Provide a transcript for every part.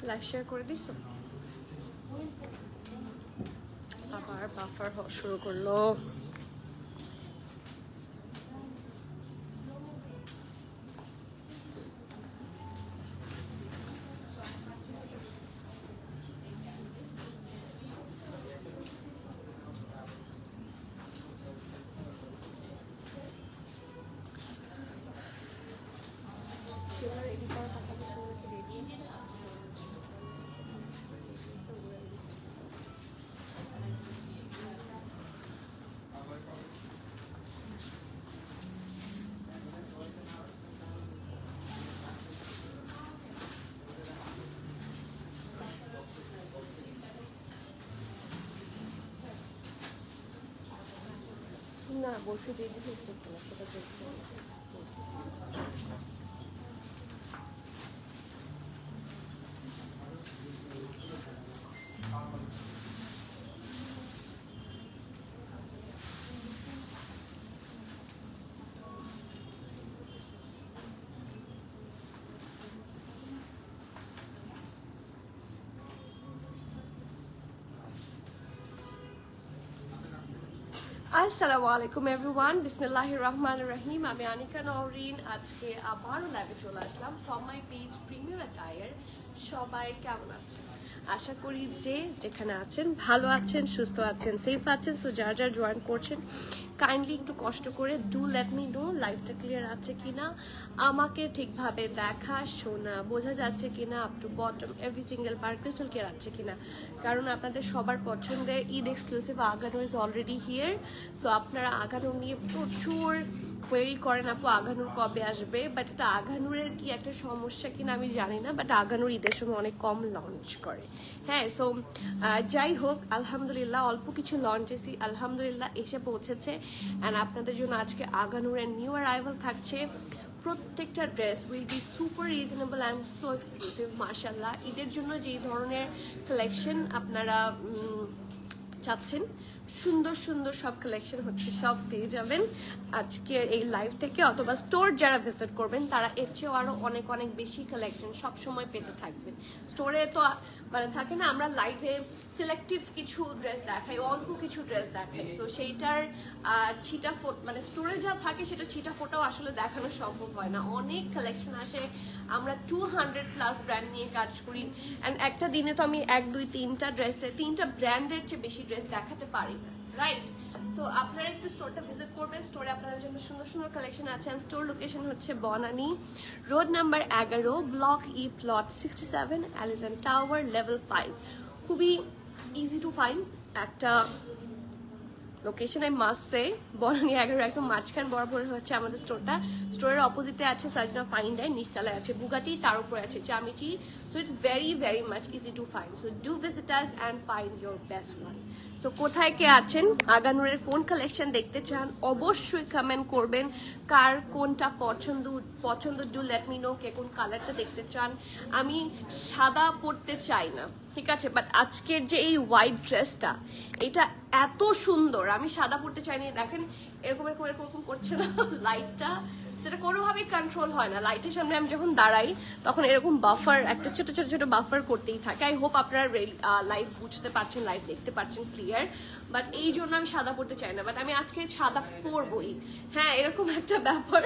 Live share করে দিছো? আবার বাফার হওয়া শুরু করলো। না বলছি রেডি হয়েছে কিনা সেটা দেখতে। আসসালামু আলাইকুম এভরিওয়ান, বিসমিল্লাহির রহমানির রহিম। আমি আনিকা নওরিন। আজকে আবারও লাইভে চলে আসলাম from my page Premier Attire. সবাই কেমন আছেন? আশা করি যে যেখানে আছেন ভালো আছেন, সুস্থ আছেন, সেফ আছেন। সো যার যার জয়েন করছেন কাইন্ডলি একটু কষ্ট করে ডু লেট মি নো লাইভটা ক্লিয়ার আছে কিনা, আমাকে ঠিকভাবে দেখা শোনা বোঝা যাচ্ছে কিনা, up to bottom every single part crystal clear আছে কিনা। কারণ আপনাদের সবার পছন্দের ঈদ এক্সক্লুসিভ আগানো ইজ অলরেডি হিয়ার। সো আপনারা আগানো নিয়ে প্রচুর কোয়েরি করেন, আপু আগানুর কবে আসবে, বাট এটা আগানুরের কি একটা সমস্যা কিনা আমি জানি না, বাট আগানুর ঈদের সময় অনেক কম লঞ্চ করে। হ্যাঁ, সো যাই হোক, আলহামদুলিল্লাহ অল্প কিছু লঞ্চেসই আলহামদুলিল্লাহ এসে পৌঁছেছে। অ্যান্ড আপনাদের জন্য আজকে আগানুরের নিউ অ্যারাইভাল থাকছে। প্রত্যেকটা dress will be super reasonable and so exclusive মাশাল্লাহ। ঈদের জন্য যেই ধরনের কালেকশন আপনারা চাচ্ছেন, সুন্দর সুন্দর সব কালেকশন হচ্ছে, সব পেয়ে যাবেন আজকের এই লাইভ থেকে। অথবা স্টোর যারা ভিজিট করবেন তারা এর চেয়েও আরও অনেক অনেক বেশি কালেকশন সবসময় পেতে থাকবেন। স্টোরে তো মানে থাকে না, আমরা লাইভে সিলেক্টিভ কিছু ড্রেস দেখাই, অল্প কিছু ড্রেস দেখাই, তো সেইটার ছিটা মানে স্টোরে যা থাকে সেটা ছিটা ফোটাও আসলে দেখানো সম্ভব হয় না। অনেক কালেকশন আসে, আমরা 200+ ব্র্যান্ড নিয়ে কাজ করি। অ্যান্ড একটা দিনে তো আমি 1 2 3টা ড্রেসে 3টা ব্র্যান্ডের চেয়ে বেশি ড্রেস দেখাতে পারি না, রাইট? সো আপনারা একটু স্টোরটা ভিজিট করবেন। স্টোরে আপনাদের জন্য সুন্দর সুন্দর কালেকশন আছে। স্টোর লোকেশন হচ্ছে Banani road number 11, block E, plot 67, Allison tower, level 5। খুবই ইজি টু ফাইন্ড একটা location. I must say Banani 11 একদম মাঝখান বরাবর হচ্ছে আমাদের স্টোরটা। স্টোরের অপোজিটে আছে সাজনা ফাইন ডাইন, নিচতলায় আছে বুগাটি, তার উপরে আছে চামিচি। So it's very very much easy to find. So do visit us and find your best one. So কোথায় কে আছেন, আগানুরের কোন কালেকশন দেখতে চান অবশ্যই কমেন্ট করবেন। কার কোনটা পছন্দ ডু লেট মি নো। কে কোন কালারটা দেখতে চান। আমি সাদা পরতে চাই না, ঠিক আছে, বাট আজকের যে এই হোয়াইট ড্রেসটা এটা এত সুন্দর, আমি সাদা পরতে চাইনি। দেখেন এরকম এরকম এরকম এরকম করছে না লাইটটা, সেটা কোনোভাবেই কন্ট্রোল হয় না। লাইটের সামনে আমি যখন দাঁড়াই তখন এরকম বাফার, একটা ছোট ছোট ছোট বাফার করতেই থাকে। আই হোপ আপনারা লাইভ বুঝতে পারছেন, লাইভ দেখতে পাচ্ছেন ক্লিয়ার। বাট এই জন্য আমি সাদা পরতে চাই না, বাট আমি আজকে সাদা পরবই। হ্যাঁ, এরকম একটা ব্যাপার।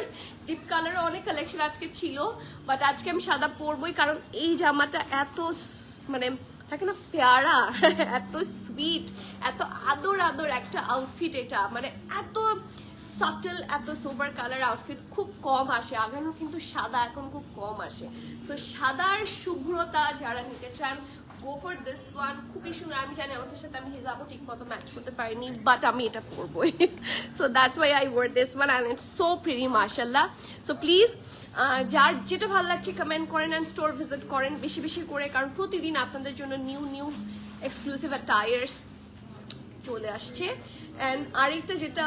ডিপ কালারও অনেক কালেকশন আজকে ছিল, বাট আজকে আমি সাদা পরবই। কারণ এই জামাটা এত মানে থাকে না পেয়ারা, এত সুইট, এত আদর আদর একটা আউটফিট। এটা মানে এত সাটেল, এত সোবার কালার আউটফিট খুব কম আসে। আগানো কিন্তু সাদা এখন খুব কম আসে। তো সাদার শুভ্রতা যারা নিতে চান, গো ফর দিস ওয়ান। খুবই সুন্দর। আমি জানি আমাদের সাথে আমি হিজাবও ঠিক মতো ম্যাচ করতে পারিনি, বাট আমি এটা পরবই। So that's why I wear this one and it's so pretty মাশাল্লাহ। সো প্লিজ যার যেটা ভালো লাগছে কমেন্ট করেন অ্যান্ড স্টোর ভিজিট করেন বেশি বেশি করে, কারণ প্রতিদিন আপনাদের জন্য নিউ নিউ এক্সক্লুসিভ অ্যাটায়ার্স চলে আসছে। অ্যান্ড আরেকটা যেটা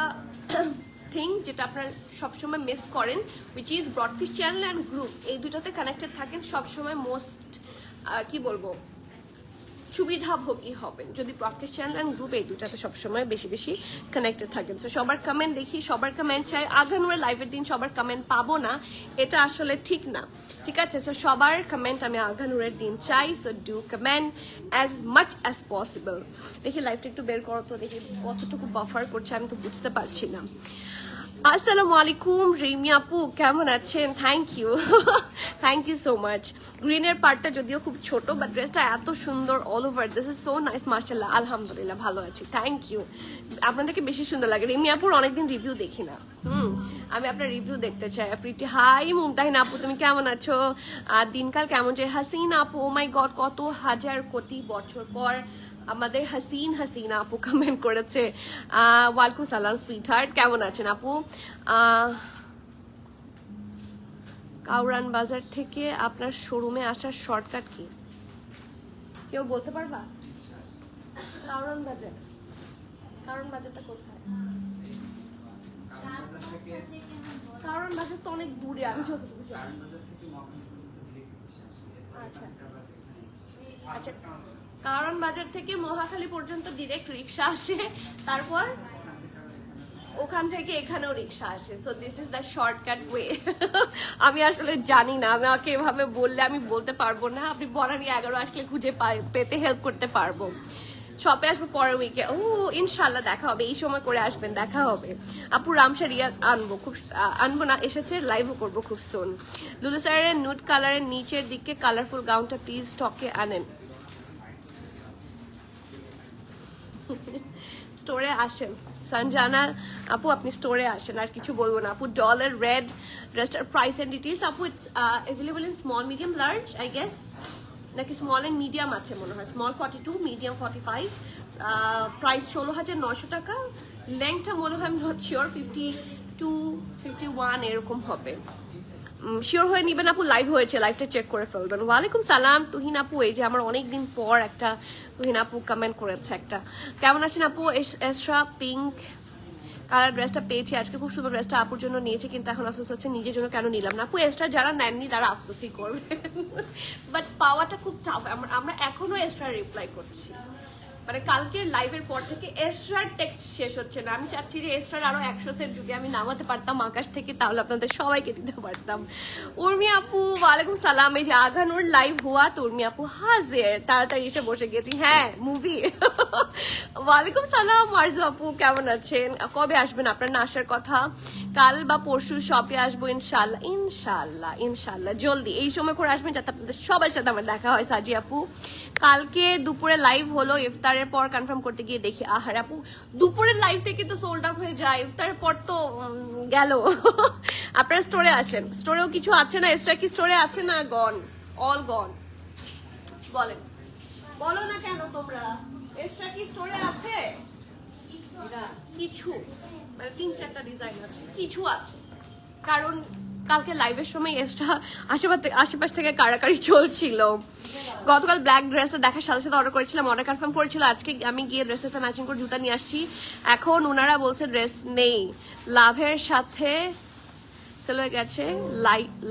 থিং যেটা আপনারা সবসময় মিস করেন, which is broadcast channel and group, এই দুটাতে কানেক্টেড থাকেন সবসময়। মোস্ট কি বলবো, সুবিধাভোগী হবেন যদি ব্রডকাস্ট চ্যানেল অ্যান্ড গ্রুপ এই দুটাতে সবসময় বেশি বেশি কানেক্টেড থাকেন। তো সবার কমেন্ট দেখি, সবার কমেন্ট চাই। আগানুরের লাইভের দিন সবার কমেন্ট পাবো না, এটা আসলে ঠিক না, ঠিক আছে? সো সবার কমেন্ট আমি আগানুরের দিন চাই। So do comment as much as possible. দেখি লাইভটা একটু বের করো তো, দেখি কতটুকু বাফার করছে, আমি তো বুঝতে পারছি না। আসসালামু আলাইকুম রিমি আপু, কেমন আছেন? Thank you thank you so much. গ্রিনের পার্টটা যদিও খুব ছোট, বাট ড্রেসটা এত সুন্দর all over, this is so nice, মার্শাল্লাহ, আলহামদুলিল্লাহ ভালো আছি, থ্যাংক ইউ। আপনাদেরকে বেশি সুন্দর লাগে। রিমি আপুর অনেকদিন রিভিউ দেখি না, আমি আপনার রিভিউ দেখতে চাই। প্রিটি হাই মুমতাহিন আপু, তুমি কেমন আছো? দিনকাল কেমন যায়? হাসিন আপু, ও মাই গড, কত হাজার কোটি বছর পর আমাদের হাসিনা আপু কমেন্ট করেছে। ওয়ালাইকুম সালাম সুইট হার্ট, কেমন আছেন আপু? কাউরান বাজার থেকে আপনার শোরুমে আসার শর্টকাট কি কেউ বলতে পারবা? কাউরান বাজারটা কোথায়? কাউরান বাজার তো অনেক দূরে, আমি যতটুকু জানি। আচ্ছা আচ্ছা, কারণ বাজার থেকে মহাখালী পর্যন্ত ডিরেক্ট রিক্সা আসে, তারপর ওখান থেকে এখানেও রিক্সা আসে। So this is the shortcut way. আমি আসলে জানি না, আমাকে এভাবে বললে আমি বলতে পারবো না। আপনি বনানী 11 আসলে খুঁজে পেতে হেল্প করতে পারবো। শপে আসবো পরের উইকে, ও ইনশাল্লাহ দেখা হবে, এই সময় করে আসবেন, দেখা হবে। আপু রামশারিয়া আনবো, খুব আনবো না, এসেছে, লাইভও করবো খুব সুন। লুলু স্যারের নুড কালারের নিচের দিকে কালারফুল গাউনটা প্লিজ স্টকে আনেন। স্টোরে আসেন সঞ্জানা আপু, আপনি স্টোরে আসেন, আর কিছু বলবো না আপু। ডলার রেড ড্রেসটার প্রাইস এন্ড ডিটেইলস আপু, it's available in small medium large I guess, নাকি স্মল এন্ড মিডিয়াম আছে মনে হয়। স্মল 42, মিডিয়াম 45, প্রাইস 16,900 টাকা। লেংথটা মনে হয়, আমি নট শিওর, 52, 51 এরকম হবে। শিওর হয়ে নিবেন আপু, লাইভ হয়েছে, লাইভটা চেক করে ফেলবেন। ওয়ালাইকুম সালাম তুহিন আপু, এই যে আমার অনেকদিন পর একটা তুহিন আপু কমেন্ট করেছে একটা। কেমন আছেন আপু? এসরা পিঙ্ক কালার ড্রেসটা পেয়েছি আজকে, খুব সুন্দর ড্রেসটা আপুর জন্য নিয়েছি, কিন্তু এখন আফসোস হচ্ছে নিজের জন্য কেন নিলাম না। আপু এক্সট্রা যারা নেননি তারা আফসোসই করবে, বাট পাওয়াটা খুব টাফ। আমরা এখনো এক্সট্রা রিপ্লাই করছি, মানে কালকের লাইভের পর থেকে এক্সট্রার টেক্সট শেষ হচ্ছে না। আমি চাচ্ছি যে এক্সট্রার আরো 100 সেট যদি আমি নামাতে পারতাম আকাশ থেকে, তাহলে আপনাদের সবাইকে দিতে পারতাম। উর্মি আপু ওয়ালাইকুম সালাম, এই যে আগানোর লাইভ হুয়া তো উর্মি আপু হাজির, তাড়াতাড়ি এসে বসে গেছি। হ্যাঁ মুভি। ওয়ালাইকুম সালাম আরজু আপু, কেমন আছেন? কবে আসবেন? আপনার না আসার কথা, কাল বা পরশু শপে আসবো ইনশাল্লাহ, ইনশাল্লাহ জলদি এই সময় করে আসবেন যাতে আপনাদের সবার সাথে আমার দেখা হয়। সাজি আপু কালকে দুপুরে লাইভ হলো, ইফতারের পর কনফার্ম করতে গিয়ে দেখি আহার আপু দুপুরের লাইভ থেকে তো সোল্ড আউট হয়ে যায়, ইফতারের পর তো গেল। আপনারা স্টোরে আসেন, স্টোরেও কিছু আছে না? এক্সট্রা কি স্টোরে আছে না? গন, অল গন। বলেন, বলো না কেন তোমরা, এক্সট্রা কি স্টোরে আছে? কিছু মানে 3-4টা ডিজাইন আছে, কিছু আছে, কারণ কালকে লাইভের সময় এক্সট্রা আশেপাশ থেকে কারাকারি চলছিল। গতকাল ব্ল্যাক ড্রেসটা দেখার সাথে সাথে অর্ডার করেছিলাম, অর্ডার কনফার্ম করেছিল, আজকে আমি গিয়ে ড্রেসটা ম্যাচিং করে জুতা নিয়ে আসছি। এখন ওনারা বলছে ড্রেস নেই, লাভের সাথে সেল হয়ে গেছে।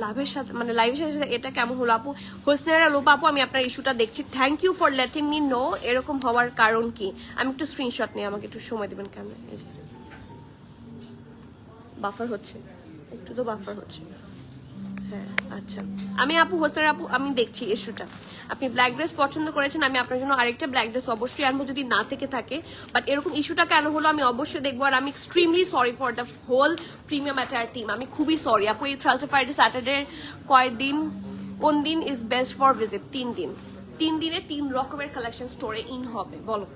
লাভের সাথে মানে লাইভের সাথে এটা কেমন হলো আপু? হোসনেরা লোপ আপু, আমি আপনার ইস্যুটা দেখছি, thank you for letting me know. এরকম হওয়ার কারণ কি? আমি একটু স্ক্রিনশট নিই, আমাকে একটু সময় দেবেন। কেন বাফার হচ্ছে, একটু তো বাফার হচ্ছে। হ্যাঁ আচ্ছা, আমি আপু হোসেন আপু আমি দেখছি ইস্যুটা। আপনি ব্ল্যাক ড্রেস পছন্দ করেছেন, আমি আপনার জন্য আরেকটা ব্ল্যাক ড্রেস অবশ্যই আনবো যদি না থেকে থাকে, বাট এরকম ইস্যুটা কেন হলো আমি অবশ্যই দেখবো। আর আমি extremely sorry for the whole premium attire team, আমি খুবই সরি আপু। এই থার্সডে ফ্রাইডে স্যাটারডে কয়েকদিন, কোন দিন ইজ বেস্ট ফর ভিজিট? 3 দিন, 3 দিনে 3 রকমের কালেকশন স্টোরে ইন হবে, বলো।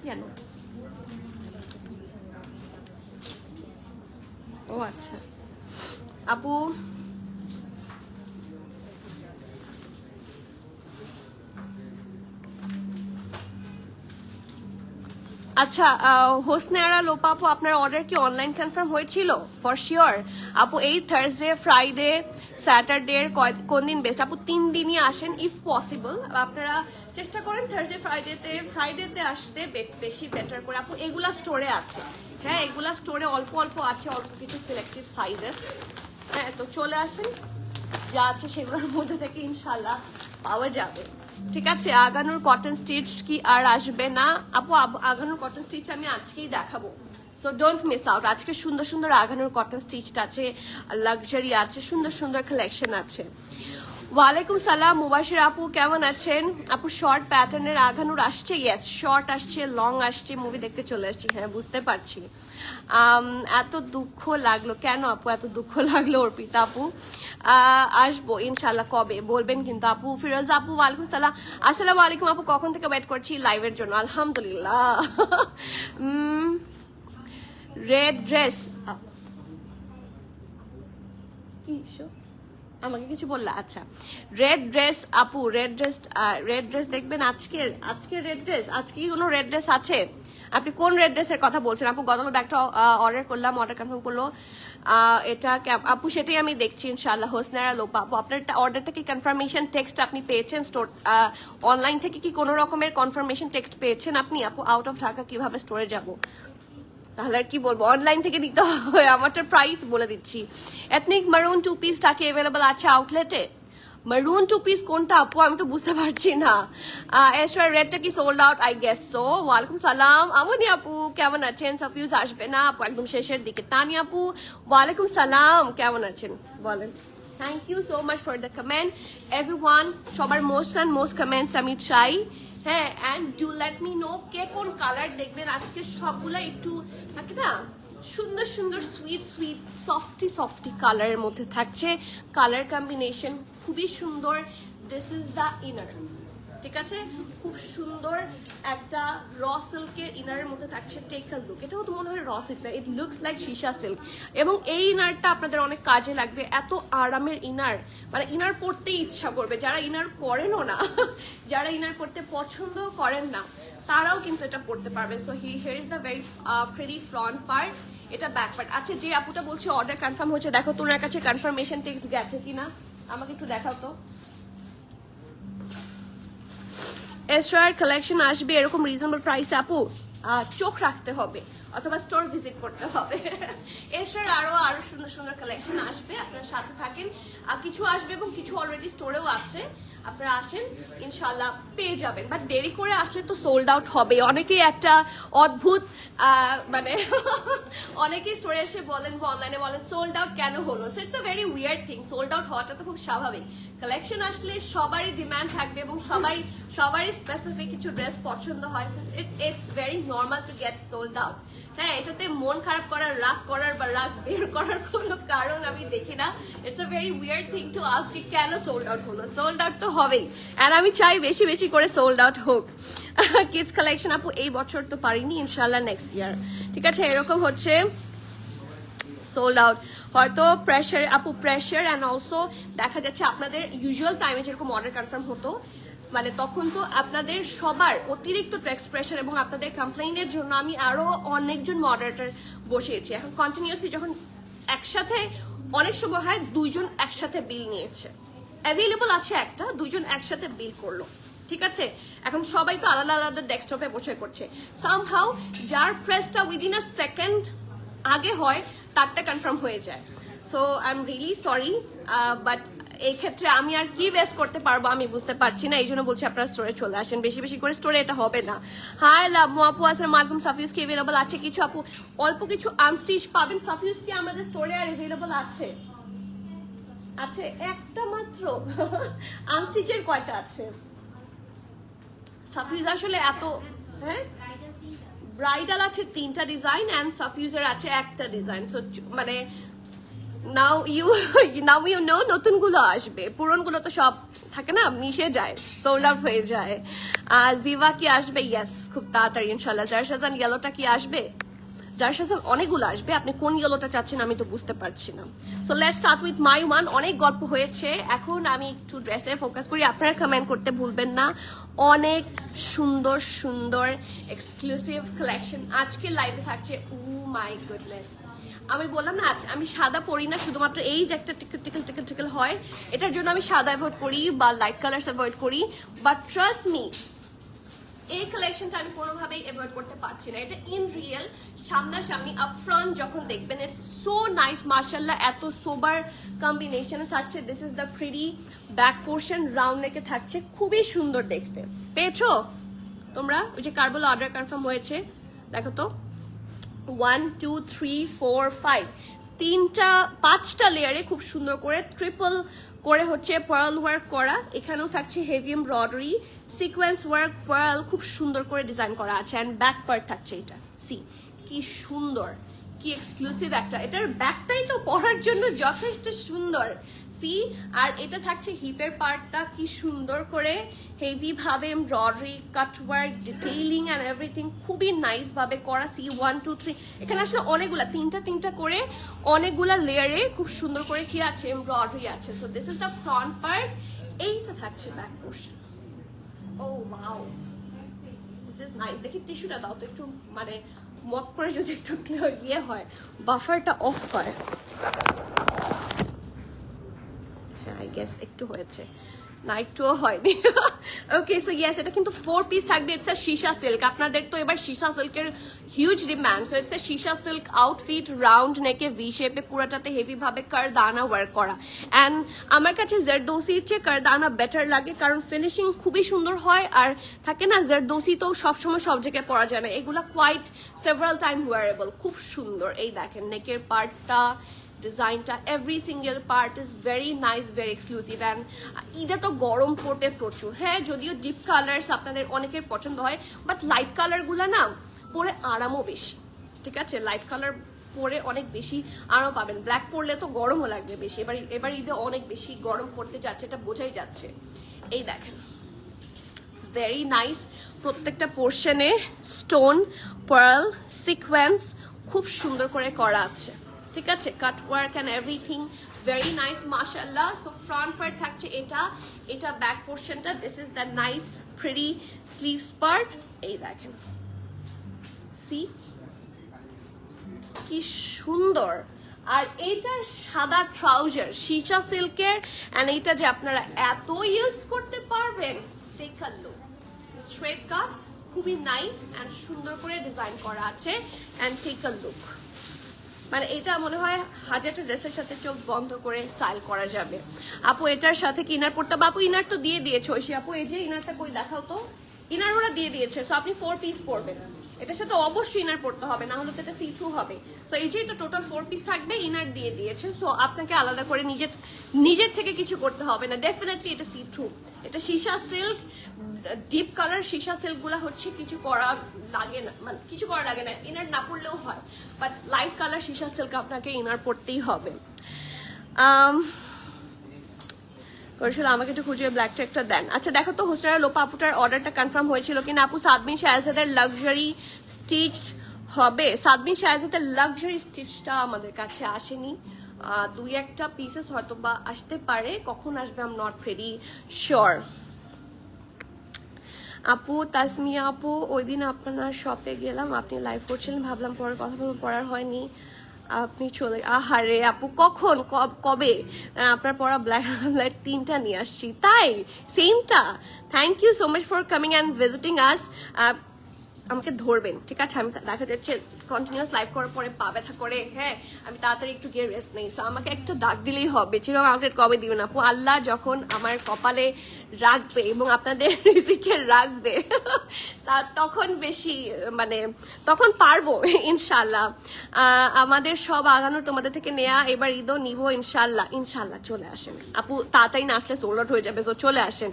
কেন? ও আচ্ছা আপু, আচ্ছা হোসনেরা লোপা আপু আপনার অর্ডার কি অনলাইন কনফার্ম হয়েছিল? ফর শিওর আপু। এই থার্সডে, ফ্রাইডে, স্যাটারডে কোন দিন বেস্ট আপু? 3 দিনই আসেন ইফ পসিবল। আপনারা চেষ্টা করেন থার্সডে ফ্রাইডেতে আসতে বেশি বেটার করে আপু। এগুলা স্টোরে আছে, হ্যাঁ এগুলা স্টোরে অল্প অল্প আছে, অল্প কিছু সিলেক্টিভ সাইজেস। হ্যাঁ তো চলে আসেন, যা আছে সেগুলোর মধ্যে থেকে ইনশাল্লাহ পাওয়া যাবে। ঠিক আছে, আগানোর কটন স্টিচ কি আর আসবে না আপু? আগানোর কটন স্টিচ আমি আজকেই দেখাবো, সো ডোন্ট মিস আউট। আজকে সুন্দর সুন্দর আগানোর কটন স্টিচ আছে, লাক্সারি আছে, সুন্দর সুন্দর কালেকশন আছে। ওয়ালাইকুম সালাম মুবাশির আপু, কেমন আছেন আপু? শর্ট প্যাটার্নের আগানোর আসছে? ইয়েস, শর্ট আসছে, লং আসছে, মুভি দেখতে চলে আসছি। হ্যাঁ বুঝতে পারছি। এত দুঃখ লাগলো কেন আপু? এত দুঃখ লাগলো অর্পিতা আপু? আসবো ইনশাল্লাহ, কবে বলবেন কিন্তু আপু। ফিরোজ আপু ওয়ালাইকুম সালাম, আসসালামু আলাইকুম আপু, কখন থেকে ওয়েট করছি লাইভের জন্য। আলহামদুলিল্লাহ। রেড ড্রেস কি আমাকে কিছু বললা? আচ্ছা রেড ড্রেস আপু, রেড ড্রেস দেখবেন আজকে রেড ড্রেস, আজকে কি কোনো রেড ড্রেস আছে? আপনি কোন রেড ড্রেসের কথা বলছেন আপু? গতকাল একটা অর্ডার করলাম, অর্ডার কনফার্ম করলো এটা আপু, সেটাই আমি দেখছি ইনশাআল্লাহ। হোসনেরা লোপা আপু আপনার অর্ডারটা কি কনফার্মেশন টেক্সট আপনি পেয়েছেন? স্টোর অনলাইন থেকে কি কোনো রকমের কনফার্মেশন টেক্সট পেয়েছেন আপনি আপু? আউট অফ ঢাকা কিভাবে স্টোরে যাব? তাহলে আর কি বলবো, অনলাইন থেকে নিতে হবে। আমারটা প্রাইস বলে দিচ্ছি। এথনিক মারুন 2 পিসটা কি অ্যাভেলেবল আছে আউটলেটে? মারুন 2 পিস কোনটা আপু? আমি তো বুঝতে পারছি না। এসরা রেডটা কি sold out? I guess so. ওয়ালাইকুম সালাম আমনি আপু, কেমন আছেন? সাফিউজ আসবে না আপু একদম শেষের দিকে। তানি আপু ওয়ালাইকুম সালাম, কেমন আছেন বলেন? Thank you so much for the comment everyone. সবার মোস্ট কমেন্টস আমি চাই। হ্যাঁ, and do let me know কে কোন কালার দেখবেন। আজকে সবগুলা একটু থাকে না, সুন্দর সুন্দর সুইট সফটি কালারের মধ্যে থাকছে। কালার কম্বিনেশন খুবই সুন্দর। দিস ইজ দ্য ইনার, ঠিক আছে? খুব সুন্দর একটা র সিল্কের ইনারের মধ্যে থাকছে। টেক আ লুক, এটাও তো মনে হয় র সিল্ক না, ইট লুকস লাইক সীসা সিল্ক। এবং এই ইনারটা আপনাদের অনেক কাজে লাগবে। এত আরামের ইনার, মানে ইনার পরতেই ইচ্ছা করবে। যারা ইনার পরেনও না, যারা ইনার পরতে পছন্দ করেন না, তারাও কিন্তু এটা পড়তে পারবে। So here is the very pretty front part, এটা ব্যাক পার্ট। আচ্ছা যে আপুটা বলছে অর্ডার কনফার্ম হচ্ছে, দেখো তোমার কাছে কনফার্মেশন টেক্সট গেছে কিনা আমাকে একটু দেখাও তো। এসরার কালেকশন আসবে এরকম রিজনেবল প্রাইস আপু? চোখ রাখতে হবে অথবা স্টোর ভিজিট করতে হবে। এসরার আরো সুন্দর সুন্দর কালেকশন আসবে, আপনারা সাথে থাকেন। কিছু আসবে এবং কিছু অলরেডি স্টোরেও আছে, আপনারা আসেন ইনশাল্লাহ পেয়ে যাবেন। বাট দেরি করে আসলে তো সোল্ড আউট হবে। অনেকেই একটা অদ্ভুত মানে অনেকেই স্টোরে এসে বলেন বা অনলাইনে বলেন সোল্ড আউট কেন হলো। It's a very weird thing. Sold out হওয়াটা তো খুব স্বাভাবিক। কালেকশন আসলে সবারই ডিমান্ড থাকবে এবং সবারই স্পেসিফিক কিছু ড্রেস পছন্দ হয়। It's very normal to get sold out. হ্যাঁ, এটাতে মন খারাপ করার, রাগ করার বা রাগ বের করার কোনো কারণ আমি দেখি না। It's a very weird thing to ask যে কেন সোল্ড আউট হলো। সোল্ড আউট তো হবেই, আর আমি চাই বেশি বেশি করে সোল্ড আউট হোক। কিডস কালেকশন আপু এই বছর তো পারিনি, ইনশাল্লাহ নেক্সট ইয়ার। ঠিক আছে, এরকম হচ্ছে সোল্ড আউট হয়তো প্রেশার আপু, প্রেশার অ্যান্ড অলসো দেখা যাচ্ছে আপনাদের ইউজুয়াল টাইমে যেরকম অর্ডার কনফার্ম হতো, মানে তখন তো আপনাদের সবার অতিরিক্ত টেক্সট প্রেশার এবং আপনাদের কমপ্লেইনের জন্য আমি আরো অনেকজন মডারেটর বসিয়েছি। এখন কন্টিনিউসলি যখন একসাথে অনেক সময় হয় 2 জন একসাথে বিল নিয়েছে, অ্যাভেলেবল আছে একটা, 2 জন একসাথে বিল করলো। ঠিক আছে, এখন সবাই তো আলাদা আলাদা ডেস্কটপে বসে করছে। সামহাউ যার প্রেসটা উইদিন আ সেকেন্ড আগে হয় তারটা কনফার্ম হয়ে যায়। So I am really sorry, but এই ক্ষেত্রে আমি আর কি বেস্ট করতে পারবো আমি বুঝতে পারছি না। এই জন্য বলছি আপনারা স্টোরে চলে আসেন, বেশি বেশি করে স্টোরে, এটা হবে না। হাই লাভ আপু, আসসালামু আলাইকুম। সাফিউজ কি অ্যাভেলেবল আছে কিছু আপু? অল্প কিছু আনস্টিচ পাবেন। সাফিউজ কি আমাদের স্টোরে আর অ্যাভেলেবল আছে? আছে একটা মাত্র। আনস্টিচের কয়টা আছে সাফিউজ? আসলে এত, হ্যাঁ ব্রাইডাল আছে 3টা ডিজাইন অ্যান্ড সাফিউজের আছে একটা ডিজাইন। সো মানে নাও ইউ নো নতুনগুলো আসবে, পুরনগুলো তো সব থাকে না, মিশে যায়, সোল্ড আউট হয়ে যায়। জিভা কি আসবে? ইয়েস, খুব তাড়াতাড়ি ইনশাল্লাহ। জারশাজান ইয়েলোটা কি আসবে? যার সাথে অনেকগুলো আসবে, আপনি কোন ইয়েলোটা চাচ্ছেন আমি তো বুঝতে পারছি না। So let's start with my one. অনেক গল্প হয়েছে, এখন আমি একটু ড্রেসে ফোকাস করি। আপনারা কমেন্ট করতে ভুলবেন না, অনেক সুন্দর সুন্দর এক্সক্লুসিভ কালেকশন আজকে লাইভে থাকছে। ও মাই গুডনেস, আমি বললাম না আমি সাদা পরি না, শুধুমাত্র এই যে একটা টিকল টিকল টিকল টিকল হয় এটার জন্য আমি সাদা অ্যাভয়েড করি বা লাইট কালার্স অ্যাভয়েড করি, বাট ট্রাস্ট মি এই কালেকশনটা আমি কোনোভাবেই অ্যাভয়েড করতে পারছি না। এটা ইন রিয়েল সামনাসামনি আপফ্রন্ট যখন দেখবেন, ইটস সো নাইস মাশাআল্লাহ। এত সোবার কম্বিনেশনে থাকছে। This is the pretty back portion, round নেকে থাকছে, খুবই সুন্দর দেখতে। পেয়েছো তোমরা? ওই যে কার্বল অর্ডার কনফার্ম হয়েছে, দেখো তো 1 2 3 4 5 5টা লেয়ারে খুব সুন্দর করে ট্রিপল করে হচ্ছে পার্ল ওয়ার্ক করা। এখানেও থাকছে heavy embroidery, sequence work, pearl খুব সুন্দর করে ডিজাইন করা আছে। অ্যান্ড ব্যাক পার্ট থাকছে এটা, সি কি সুন্দর, কি এক্সক্লুসিভ একটা। এটার ব্যাকটাই তো পরার জন্য যথেষ্ট সুন্দর, সি। আর এটা থাকছে হিপের পার্টটা কি সুন্দর করে হেভি ভাবে embroidery, cutwork, detailing and everything খুবই নাইস ভাবে করা। সি 1 2 3 এখানে আসলে অনেকগুলা তিনটা করে অনেকগুলা লেয়ারে খুব সুন্দর করে কি আছে, এমব্রয়ডারি আছে। So this is the front part, এইটা থাকছে back portion. Oh wow, this is nice. দেখি টিস্যুটা দাও তো একটু, মানে মপ করে যদি একটু ইয়ে হয়, বাফারটা অফ হয়। হ্যাঁ আই গেস একটু হয়েছে, না একটুও হয়নি। ওকে সো ইয়েস, এটা কিন্তু 4 পিস থাকবে। ইটস আ সীসা সিল্ক। আপনাদের তো এবার সীসা সিল্কের হিউজ ডিমান্ড। সো ইটস আ সীসা সিল্ক আউটফিট, রাউন্ড নেকে, ভি শেপে, পুরোটাতে হেভি ভাবে কারদানা ওয়ার্ক করা। অ্যান্ড আমার কাছে জারদোসির চেয়ে কারদানা বেটার লাগে, কারণ ফিনিশিং খুবই সুন্দর হয়। আর থাকে না জারদোসি তো সবসময় সব জায়গায় পরা যায় না, এগুলা কোয়াইট সেভারাল টাইম ওয়ারেবল, খুব সুন্দর। এই দেখেন নেকের পার্টটা, ডিজাইনটা, every single part is very nice, very exclusive. And এটা তো গরম পড়বে প্রচুর। হ্যাঁ যদিও ডিপ কালার্স আপনাদের অনেকের পছন্দ হয়, বাট লাইট কালারগুলো না পরে আরামও বেশি, ঠিক আছে? লাইট কালার পরে অনেক বেশি আরাম পাবেন। ব্ল্যাক পরলে তো গরমও লাগবে বেশি। এবার ঈদে অনেক বেশি গরম পড়তে যাচ্ছে, এটা বোঝাই যাচ্ছে। এই দেখেন ভেরি নাইস, প্রত্যেকটা পোর্শনে স্টোন, পার্ল, সিকোয়েন্স খুব সুন্দর করে করা আছে, ঠিক আছে? কাট work and everything very nice মাশাআল্লাহ। সো ফ্রন্ট পার্ট থাকছে এটা, এটা ব্যাক পোর্শনটা। This is the nice pretty sleeves part. এই দেখেন সি কি সুন্দর। আর এইটা সাদা ট্রাউজার সীসা সিল্কের, অ্যান্ড এইটা যে আপনারা এত ইউজ করতে পারবেন। Take a look, straight cut, খুবই নাইস অ্যান্ড সুন্দর করে ডিজাইন করা আছে। অ্যান্ড টেক আ লুক, মানে এটা মনে হয় হাজারটা ড্রেসের সাথে চোখ বন্ধ করে স্টাইল করা যাবে। আপু এটার সাথে কি ইনার পড়তে হবে? আপু ইনার তো দিয়ে দিয়েছে ঐশী আপু, এই যে ইনারটা কই দেখাও তো। ইনার ওরা দিয়ে দিয়েছে, সো আপনি 4 পিস পরবেন, এটার সাথে অবশ্যই ইনার পড়তে হবে, না হলে তো এটা সি থ্রু হবে। সো এই যে এটা টোটাল 4 পিস থাকবে, ইনার দিয়ে দিয়েছে। সো আপনাকে আলাদা করে নিজের থেকে কিছু করতে হবে না, ডেফিনেটলি এটা সি থ্রু। এটা সীসা সিল্ক, ডিপ কালার সীসা সিল্ক গুলা হচ্ছে কিছু করা লাগে না, মানে কিছু করা লাগে না, ইনার না পড়লেও হয়। বাট লাইট কালার সীসা সিল্ক আপনাকে ইনার পড়তেই হবে। আমাকে একটু খুঁজে ব্ল্যাকটা একটা দেন। আচ্ছা দেখো তো হোস্টেলার লোপা আপুটার অর্ডারটা কনফার্ম হয়েছিল কিনা। আপু সাদবিন শাহজাদের লাক্সারি স্টিচ হবে। সাদবিন শাহজাদের লাক্সারি স্টিচটা আমাদের কাছে আসেনি, 2-1টা পিসেস হয়তো বা আসতে পারে, কখন আসবে I am not very sure. আপু তাসমিয়া আপু, ওই দিন আপনার শপে গেলাম, আপনি লাইভ করছিলেন, ভাবলাম পরে কথা বলবো, পড়ার হয়নি, আপনি চলে। আহারে আপু কখন কবে? আপনার পড়া ব্ল্যাক 3টা নিয়ে আসছি, তাই সেমটা। Thank you so much for coming and visiting us. আমাকে ধরবেন, ঠিক আছে? আমি দেখা যাচ্ছে কন্টিনিউয়াস লাইভ করার পরে পা ব্যথা করে, হ্যাঁ আমি তাড়াতাড়ি একটু গিয়ে রেস্ট নেই। সো আমাকে একটা ডাক দিলেই হবে। চিরং আউটলেট কবে দিবেন আপু? আল্লাহ যখন আমার কপালে রাখবে এবং আপনাদের রিজিকে রাখবে তখন বেশি, মানে তখন পারবো ইনশাল্লাহ। আমাদের সব আগানো তোমাদের থেকে নেয়া, এবার ঈদও নিবো ইনশাল্লাহ। ইনশাল্লাহ চলে আসেন আপু, তাড়াতাড়ি না আসলে সোল্ড আউট হয়ে যাবে। তো চলে আসেন।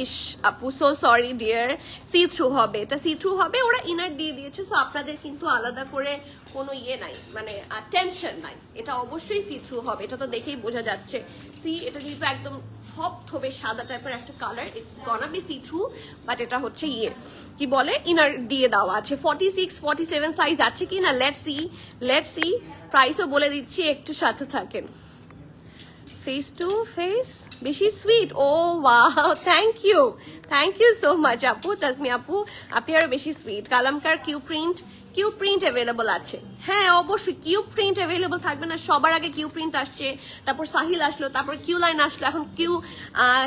ইস আপু so sorry dear, see through হবে, এটা সি থ্রু হবে, ওরা ইনার দিয়ে দিয়েছে। সো আপনাদের কিন্তু আলাদা করে কোনো ইয়ে নাই, মানে টেনশন নাই, এটা অবশ্যই সি থ্রু হবে, এটা তো দেখেই বোঝা যাচ্ছে। সি এটা যেহেতু একদম থপথপে সাদা টাইপের একটা colour, it's গনা B see through, but এটা হচ্ছে কি বলে ইনার দিয়ে দেওয়া আছে। 46 47 সাইজ আছে কি না, লেটস সি। প্রাইসও বলে দিচ্ছি, একটু সাথে থাকেন। ফেস টু ফেস বেশি sweet, oh wow, thank you so much আপু, তাসমি আপু, আপনি আরো বেশি সুইট। কালামকার কিউ প্রিন্ট অ্যাভেলেবল আছে, হ্যাঁ অবশ্যই কিউ প্রিন্ট অ্যাভেলেবল থাকবে না, সবার আগে কিউ প্রিন্ট আসছে, তারপর সাহিল আসলো, তারপর কিউ লাইন আসলো, এখন কিউ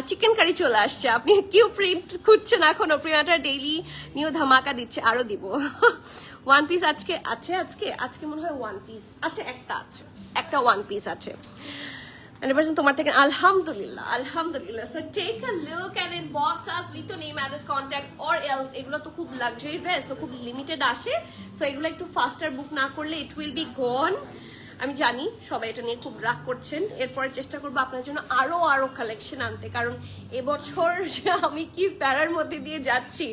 চিকেন কারি চলে আসছে। আপনি কিউ প্রিন্ট খুঁজছেন এখনো, প্রিয়াটা ডেইলি নিউ ধামাকা দিচ্ছে, আরো দিব। ওয়ান পিস আজকে মনে হয় ওয়ান পিস আছে, একটা ওয়ান পিস আছে 100% তোমার থেকে। আলহামদুলিল্লাহ। So take a look and inbox us with your name, address, contact or else। এগুলো তো খুব লাক্সারি ড্রেস, তো খুব লিমিটেড আসে, সো এগুলো একটু ফাস্টার বুক না করলে ইট উইল বি গন। আমি জানি সবাই এটা নিয়ে খুব রাগ করছেন, এরপরে চেষ্টা করবো আপনার জন্য আরো কালেকশন আনতে, কারণ এবছর আমি কি প্যারার মধ্যে দিয়ে যাচ্ছি।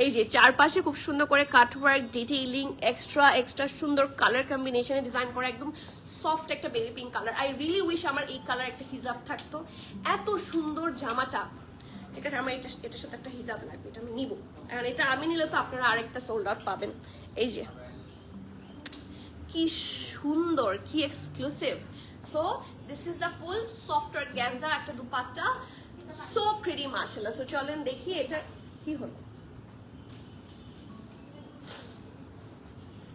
এই যে চারপাশে খুব সুন্দর করে কাটওয়ার্ক, ডিটেইলিং, এক্সট্রা সুন্দর কালার কম্বিনেশনে ডিজাইন করা, একদম সফট একটা baby pink colour. I really wish আমার এই কালার একটা হিজাব থাকতো, এত সুন্দর জামাটা। ঠিক আছে, আমার এটার সাথে একটা হিজাব লাগবে, এটা আমি নিবো, কারণ এটা আমি নিলে তো আপনারা আরেকটা সোল্ড আউট পাবেন। এই যে কি সুন্দর, কি exclusive. So this is the full soft organza, একটা দুপাট্টা, সো প্রিটি মাশাআল্লাহ। সো চলেন দেখি এটা কি হলো,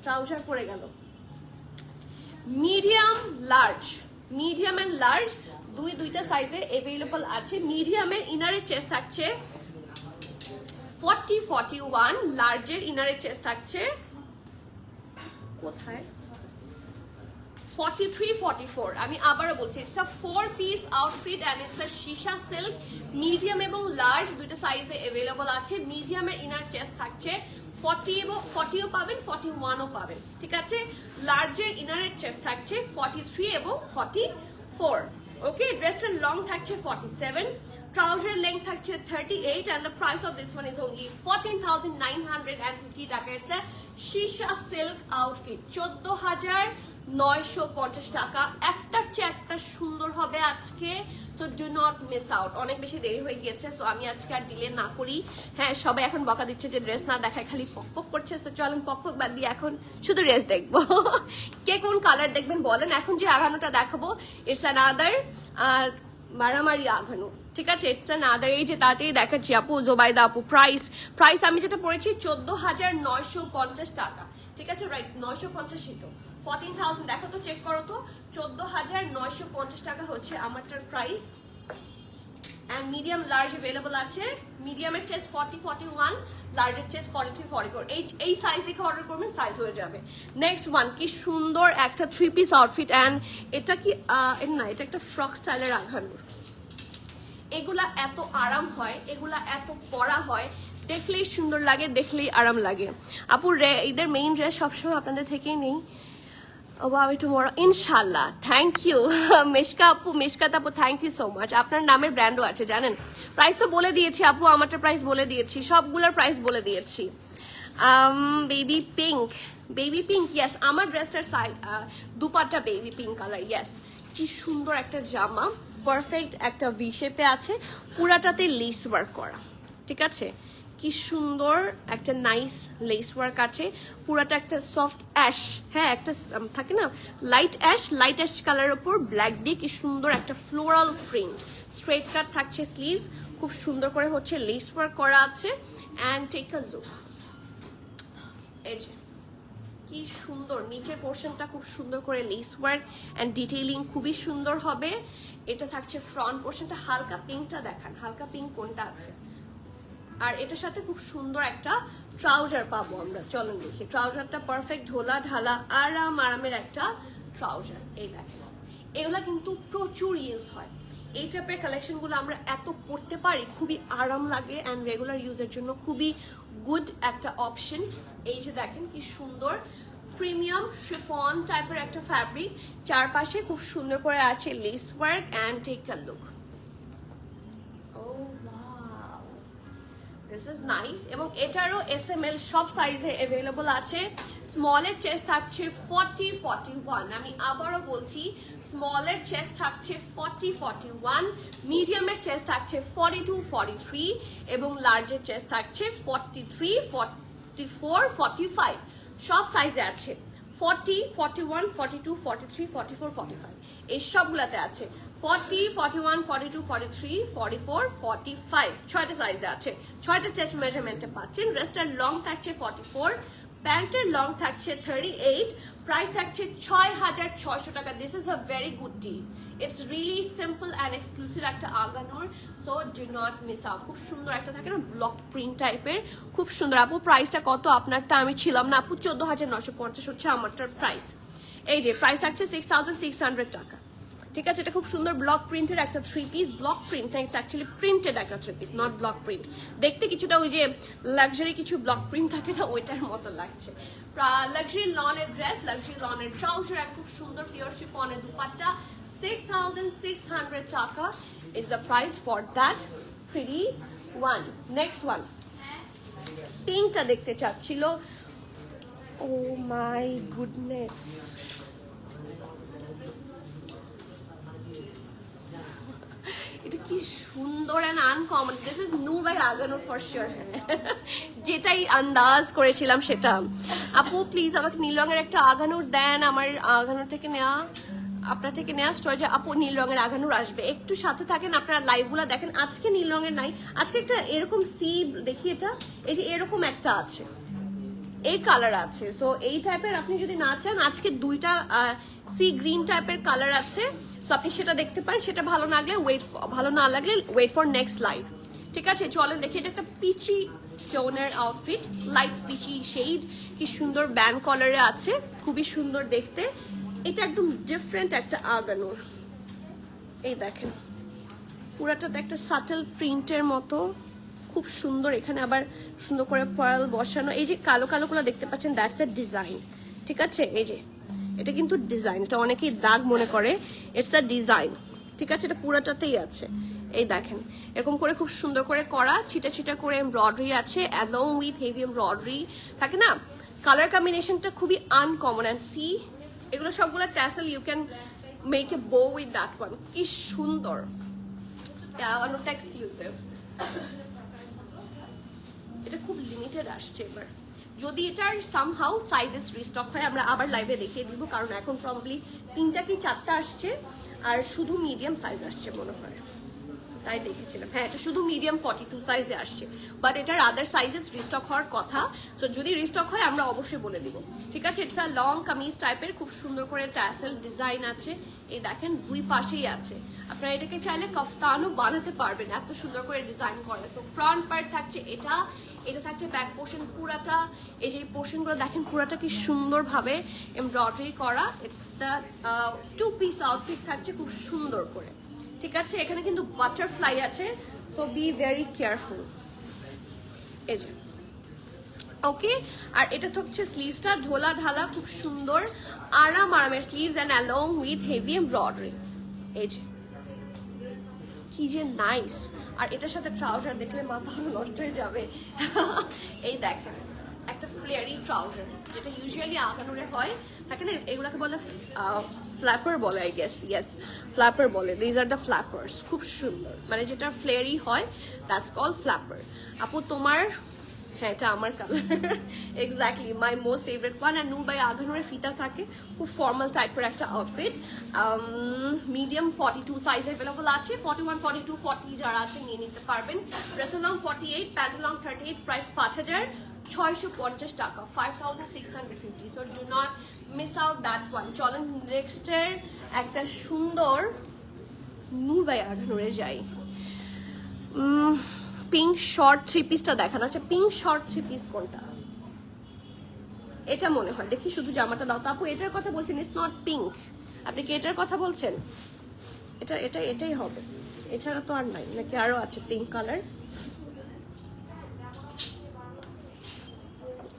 ট্রাউজার পরে গেল। মিডিয়াম এন্ড লার্জ দুইটা সাইজে অ্যাভেলেবল আছে। মিডিয়ামের ইনারের চেস্ট থাকছে 40-41, লার্জের ইনারের চেস্ট থাকছে কোথায় 43-44। আমি আবারও বলছি, it's a 4 piece outfit and it's a শিশা সিল্ক। মিডিয়াম এবং লার্জ দুইটা সাইজে অ্যাভেলেবল আছে। মিডিয়ামের ইনার চেস্ট থাকছে 40ও পাবেন, 41ও পাবেন, ঠিক আছে। লার্জের ইনারের চেস্ট থাকছে 43 এবং 44। ওকে, ড্রেসটার লং থাকছে 47, ট্রাউজার লেন্থ থাকছে 38 and the price of this one is only 14,950 টাকা। ইটস আ শিশা সিল্ক আউটফিট, 14,950 টাকা। একটার চেয়ে একটা সুন্দর হবে আজকে, so do not miss out. অনেক বেশি দেরি হয়ে গিয়েছে, সো আমি আজকে আর ডিলে না করি। হ্যাঁ, সবাই এখন বকা দিচ্ছে যে ড্রেস না দেখায়, খালি পক করছে, সো চলেন পক বাদ দিয়ে এখন শুধু ড্রেস দেখবো। কে কোন কালার দেখবেন বলেন। এখন যে আঘানোটা দেখাবো, ইটস অ্যানাদার মারামারি আঘানো, ঠিক আছে, ইটস অ্যানাদার। এই যে তাতেই দেখাচ্ছি আপু, জোবাইদা আপু, প্রাইস আমি যেটা পড়েছি 14,950 টাকা, ঠিক আছে, রাইট, 950 তো 14,000 দেখো তো, চেক করো তো, 14,950 টাকা হচ্ছে আমারটার price. And medium large available আছে। মিডিয়ামের চেস্ট 40-41, লার্জের চেস্ট 43-44। এই সাইজ দেখে অর্ডার করবেন, সাইজ হয়ে যাবে। নেক্সট ওয়ান, কি সুন্দর একটা 3 পিস আউটফিট, এন্ড এটা কি না, এটা একটা ফ্রক স্টাইলের আঘানুর। এগুলা এত আরাম হয়, এগুলা এত পরা হয়, দেখলেই সুন্দর লাগে, দেখলেই আরাম লাগে। আপু এদের মেইন ড্রেস সবসময় আপনাদের থেকেই নেই, আমি টুমরো ইনশাল্লাহ। থ্যাংক ইউ মেশকাত আপু, থ্যাংক ইউ সো মাচ। আপনার নামের ব্র্যান্ডও আছে জানেন। প্রাইস তো বলে দিয়েছি আপু, আমারটা প্রাইস বলে দিয়েছি, সবগুলোর প্রাইস বলে দিয়েছি। বেবি পিঙ্ক, ইয়েস, আমার ড্রেসটার dupatta baby pink colour, yes. কি সুন্দর একটা জামা, পারফেক্ট একটা ভি শেপে আছে, পুরাটাতে লেস ওয়ার্ক করা, ঠিক আছে। কি সুন্দর একটা নাইস লেস ওয়ার্ক আছে, পুরাটা একটা সফট অ্যাশ, হ্যাঁ একটা থাকে না লাইট অ্যাশ কালারের উপর ব্ল্যাক দিয়ে কি সুন্দর একটা ফ্লোরাল প্রিন্ট। স্ট্রেট কাট থাকছে স্লিভস, খুব সুন্দর করে হচ্ছে লেস ওয়ার্ক করা আছে। অ্যান্ড টেক আ লুক, এই যে কি সুন্দর, নিচের পোর্শনটা খুব সুন্দর করে লেস ওয়ার্ক অ্যান্ড ডিটেইলিং খুবই সুন্দর হবে। এটা থাকছে ফ্রন্ট পোর্শনটা, হালকা পিঙ্কটা দেখান, হালকা পিঙ্ক কোনটা আছে। আর এটার সাথে খুব সুন্দর একটা ট্রাউজার পাবো আমরা, চলেন দেখি। ট্রাউজারটা পারফেক্ট ঢোলা ঢালা আরামের একটা ট্রাউজার। এই দেখেন, এগুলা কিন্তু প্রচুর ইউজ হয়, এই টাইপের কালেকশনগুলো আমরা এত পড়তে পারি, খুবই আরাম লাগে অ্যান্ড রেগুলার ইউজের জন্য খুবই গুড একটা অপশন। এই যে দেখেন কি সুন্দর প্রিমিয়াম শিফন টাইপের একটা ফ্যাব্রিক, চারপাশে খুব সুন্দর করে আছে lace work. And take a look, this is nice. এবং এটারও SML সব সাইজে অ্যাভেলেবল আছে। স্মলের চেস্ট থাকছে 40-41, আমি আবারও বলছি স্মলের চেস্ট থাকছে 40-41, মিডিয়ামের চেস্ট থাকছে 42-43 এবং লার্জের চেস্ট থাকছে 43-44-45, সব সাইজে আছে। 40, 41, 42, 43, 44, 45 এই সবগুলোতে আছে। 40, 41, 42, 43, 44, 45 ছয়টা সাইজে আছে, ছয়টা চেস্ট মেজারমেন্টে পাচ্ছেন। রেস্টার লং থাকছে 44, প্যান্টের লং থাকছে 38, প্রাইস থাকছে 6,600 টাকা। This is a very good deal, it's really simple and exclusive একটা Aghanoor, so do not miss out. খুব সুন্দর একটা থাকে না ব্লক প্রিন্ট টাইপের, খুব সুন্দর। আপু প্রাইসটা কত? আপনারটা আমি ছিলাম না আপু, 14,950 হচ্ছে আমারটার প্রাইস। এই যে প্রাইস থাকছে 6,600 টাকা, ঠিক আছে। এটা খুব সুন্দর ব্লক প্রিন্টের একটা থ্রি পিস, ব্লক প্রিন্ট না, ইটস অ্যাকচুয়ালি প্রিন্টেড একটা three piece, not block print. দেখতে কিছুটা ওই যে লাক্সারি কিছু ব্লক প্রিন্ট থাকে না, ওইটার মতো লাগছে। লাক্সারি লনের ড্রেস, লাক্সারি লনের ট্রাউজার, আর খুব সুন্দর পিওর শিফনের দুপাট্টা। 6,600 টাকা is the price for that pretty one. Next one, পিঙ্কটা দেখতে চাচ্ছিল। Oh my goodness, এটা কি সুন্দর and uncommon. This is Noor by Aghanoor for sure. যেটাই আন্দাজ করেছিলাম সেটা। আপু প্লিজ আমাকে নীল রঙের একটা আগানোর দেন, আমার আগানোর থেকে নেওয়া, আপনার থেকে নেওয়া স্টোরেজে আপু নীল রঙের আগানোর আসবে, একটু সাথে থাকেন, আপনারা লাইভগুলো দেখেন। আজকে নীল রঙের নাই, আজকে একটা এরকম সি দেখি, এটা এই যে এরকম একটা আছে, এই কালার আছে। সো এই টাইপের আপনি যদি না চান, আজকে দুইটা সি গ্রিন টাইপের কালার আছে, সো আপনি সেটা দেখতে পারেন। সেটা ভালো না লাগলে ভালো না লাগলে ওয়েট ফর নেক্সট লাইভ, ঠিক আছে। চলেন দেখি, এটা একটা পিচি টোনের আউটফিট, লাইট পিচি শেড, কি সুন্দর ব্যান্ড কলারে আছে, খুবই সুন্দর দেখতে। এটা একদম ডিফারেন্ট একটা আগানোর, এই দেখেন পুরাটাতে একটা সাটেল প্রিন্টের মতো, খুব সুন্দর। এখানে আবার সুন্দর করে পার্ল বসানো, এই যে কালো কালো গুলো দেখতে পাচ্ছেন, দ্যাটস এ ডিজাইন, ঠিক আছে। এই যে এটা কিন্তু ডিজাইন, এটা অনেকেই দাগ মনে করে, ইটস আ ডিজাইন, ঠিক আছে। এটা পুরাটাতেই আছে, এই দেখেন এরকম করে খুব সুন্দর করে করা, ছিটা ছিটা করে এমব্রয়ডারি আছে, অ্যালং উইথ হেভি এমব্রয়ডারি থাকে না। কালার কম্বিনেশনটা খুবই আনকমন, অ্যান্ড সি এগুলো সবগুলো tassel, you can make a bow with that one. কি সুন্দর, অনেকটা এক্সক্লুসিভ। এটা খুব লিমিটেড আসছে এবার, যদি এটার সামহাউ সাইজেস রিস্টক হয় আমরা আবার লাইভে দেখিয়ে দিব, কারণ এখন প্রবাবলি 3টা কি 4টা আসছে, আর শুধু মিডিয়াম সাইজ আসছে মনে হয়, তাই দেখেছিলাম। হ্যাঁ, এটা শুধু মিডিয়াম 42 সাইজে আসছে, বাট এটার আদার সাইজেস রিস্টক হওয়ার কথা। সো যদি রিস্টক হয় আমরা অবশ্যই বলে দিব, ঠিক আছে। ইটস আ লং কামিজ টাইপের, খুব সুন্দর করে ট্যাসেল ডিজাইন আছে, এই দেখেন দুই পাশেই আছে। আপনারা এটাকে চাইলে কফতানও বানাতে পারবেন, এত সুন্দর করে ডিজাইন করে। সো ফ্রন্ট পার্ট থাকছে এটা, এটা থাকছে ব্যাক পোর্শন পুরাটা, এই যে পোর্শনগুলো দেখেন পুরাটা কি সুন্দরভাবে এমব্রয়ডারি করা। ইটস দ্য 2 পিস আউটফিট থাকছে খুব সুন্দর করে, ঠিক আছে। এখানে কিন্তু বাটারফ্লাই আছে, সো বি ভেরি কেয়ারফুল, এই যে ওকে। আর এটা হচ্ছে স্লিভসটা, ঢোলা ঢালা খুব সুন্দর আরামের sleeves and along with heavy embroidery, এই যে কি যে নাইস। আর এটার সাথে ট্রাউজার দেখলে মাথা নষ্ট হয়ে যাবে। এই দেখেন একটা ফ্লেয়ারি ট্রাউজার, যেটা ইউজুয়ালি আগানোরে হয় থাকে না, এগুলাকে বলে ফ্ল্যাপার বলে, আই গেস, ইয়েস ফ্ল্যাপার বলে। দিজ আর দ্য ফ্ল্যাপার্স, খুব সুন্দর, মানে যেটা ফ্লেয়ারি হয় দ্যাটস কল ফ্ল্যাপার। আপু তোমার, হ্যাঁ এটা আমার colour, exactly my most favourite one. আর নূর বাই আগানোরে ফিতা থাকে, খুব ফর্মাল টাইপের একটা আউটফিট। মিডিয়াম 42 সাইজ অ্যাভেলেবল আছে, 41, 42, 40 যারা আছে নিয়ে নিতে পারবেন। ড্রেসের লং 48, প্যান্টের লং 38, প্রাইস 5,650 টাকা, 5,650। So do not miss out that one. চলেন নেক্সটের একটা সুন্দর নূর বাই আগানোরে যাই। পিঙ্ক শর্ট থ্রি পিসটা দেখানো আছে। পিঙ্ক শর্ট থ্রি পিস কোনটা? এটা মনে হয়, দেখি শুধু জামাটা দাও তো। আপু এটার কথা বলছেন, ইটস নট পিঙ্ক। আপনি কি এটার কথা বলছেন? এটাই হবে, এছাড়া তো আর নাই নাকি আরো আছে পিঙ্ক কালার?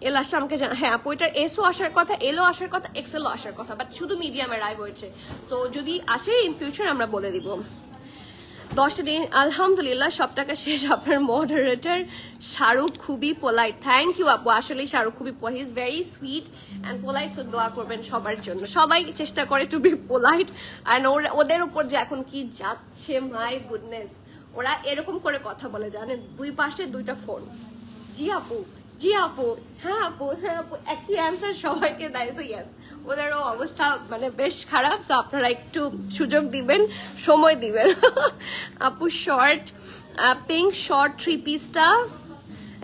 এল আসলে আমাকে জানা। হ্যাঁ আপু এটার এসও আসার কথা, এলও আসার কথা, এক্সেলও আসার কথা, বাট শুধু মিডিয়ামে রাইভ হয়েছে। সো যদি আসে ইন ফিউচার আমরা বলে দিব। 10টা দিন আলহামদুলিল্লাহ, সব টাকা শেষ। আপনার মডারেটর শাহরুখ খুবই পোলাইট। থ্যাংক ইউ আপু, আসলে শাহরুখ খুবই he is very sweet and polite. So দোয়া করবেন সবার জন্য, সবাই চেষ্টা করে টু বি পোলাইট। অ্যান্ড ওদের উপর যে এখন কি যাচ্ছে, মাই গুডনেস, ওরা এরকম করে কথা বলে জানেন, দুই পাশে দুইটা ফোন, জি আপু, জি আপু, হ্যাঁ আপু, হ্যাঁ আপু, একই অ্যান্সার সবাইকে দেয়। সো ইয়েস, ওদেরও অবস্থা মানে বেশ খারাপ। তো আপনারা একটু সুযোগ দিবেন, সময় দিবেন। আপু শর্ট পিঙ্ক শর্ট 3 পিসটা,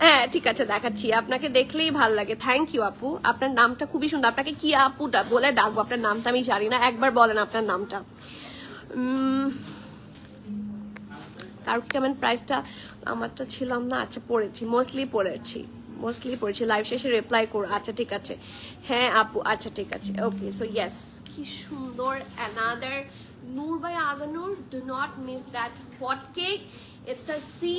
হ্যাঁ ঠিক আছে দেখাচ্ছি, আপনাকে দেখলেই ভাল লাগে। থ্যাংক ইউ আপু, আপনার নামটা খুবই সুন্দর। আপনাকে কি আপুটা বলে ডাকবো? আপনার নামটা আমি জানি না, একবার বলেন আপনার নামটা। কারণ কেমন প্রাইসটা আমারটা ছিলাম না। আচ্ছা পড়েছি, মোস্টলি পড়েছি, লাইভ শেষে রিপ্লাই করো। আচ্ছা ঠিক আছে, হ্যাঁ আপু, আচ্ছা ঠিক আছে, ওকে। সো ইয়েস, কি সুন্দর another Noor by Aganoor, do not miss that hot cake. It's a sea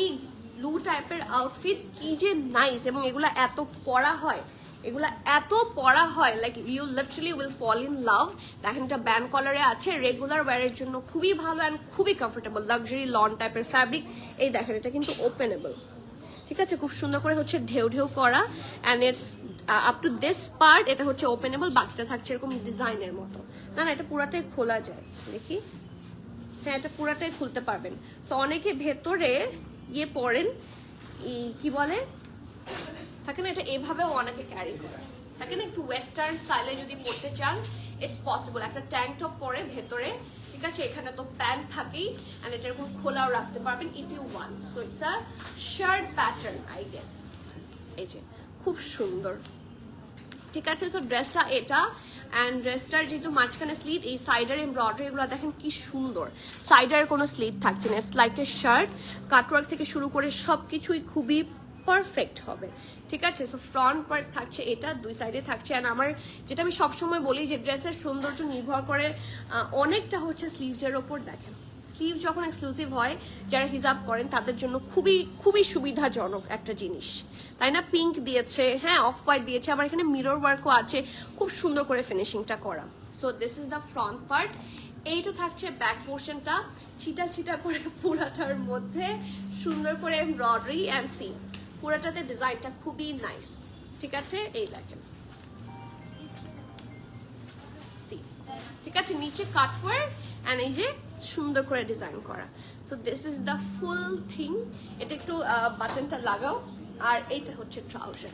blue টাইপের আউটফিট, কি যে নাইস। এবং এগুলা এত পরা হয়, like you literally will fall in love. দেখেন এটা ব্যান্ড কলারে আছে, রেগুলার ওয়্যারের জন্য খুবই ভালো অ্যান্ড খুবই কমফোর্টেবল, লাক্সারি লন টাইপের ফ্যাব্রিক। এই দেখেন এটা কিন্তু ওপেনেবল, ঠিক আছে, খুব সুন্দর করে হচ্ছে ঢেউ ঢেউ করা। And it's up to this part, এটা হচ্ছে ওপেনেবল, বাকিটা থাকছে এরকম ডিজাইনের মতো। না না, এটা পুরাটাই খোলা যায়, দেখি, হ্যাঁ এটা পুরাটাই খুলতে পারবেন। সো অনেকে ভেতরে ইয়ে পরেন, কি বলে থাকে না, এটা এভাবেও অনেকে ক্যারি করে থাকে না, একটু ওয়েস্টার্ন স্টাইলে যদি পড়তে চান ইটস পসিবল। একটা ট্যাঙ্ক টপ পরে ভেতরে, ঠিক আছে, এখানে তো প্যান্ট থাকেই, অ্যান্ড এটা এরকম খোলাও রাখতে পারবেন if you want. So it's a shirt pattern I guess. এই যে খুব সুন্দর, ঠিক আছে। তো ড্রেসটা এটা, অ্যান্ড ড্রেসটার যেহেতু মাঝখানে স্লিট, এই সাইডের এমব্রয়ডারি এগুলো দেখেন কি সুন্দর। সাইডের কোনো স্লিট থাকছে না, it's like a shirt. Cutwork থেকে শুরু করে সবকিছুই খুবই পারফেক্ট হবে, ঠিক আছে। সো ফ্রন্ট পার্ট থাকছে এটা, দুই সাইডে থাকছে। অ্যান্ড আমার যেটা আমি সবসময় বলি যে ড্রেসের সৌন্দর্য নির্ভর করে অনেকটা হচ্ছে স্লিভসের ওপর। দেখেন স্লিভ যখন এক্সক্লুসিভ হয়, যারা হিজাব করেন তাদের জন্য খুবই খুবই সুবিধাজনক একটা জিনিস, তাই না। পিঙ্ক দিয়েছে, হ্যাঁ অফ হোয়াইট দিয়েছে, আবার এখানে মিরর ওয়ার্কও আছে, খুব সুন্দর করে ফিনিশিংটা করা। So this is the front part. এইটা থাকছে ব্যাক পোর্শনটা, ছিটা ছিটা করে পুরাটার মধ্যে সুন্দর করে এমব্রয়ডারি অ্যান্ড সি, পুরাটাতে ডিজাইনটা খুবই নাইস, ঠিক আছে। এই দেখেন সি, ঠিক আছে, নিচে কাটওয়ার্ক অ্যান্ড এই যে সুন্দর করে ডিজাইন করা। So this is the full thing. এটা একটু বাটনটা লাগাও। আর এইটা হচ্ছে ট্রাউজার,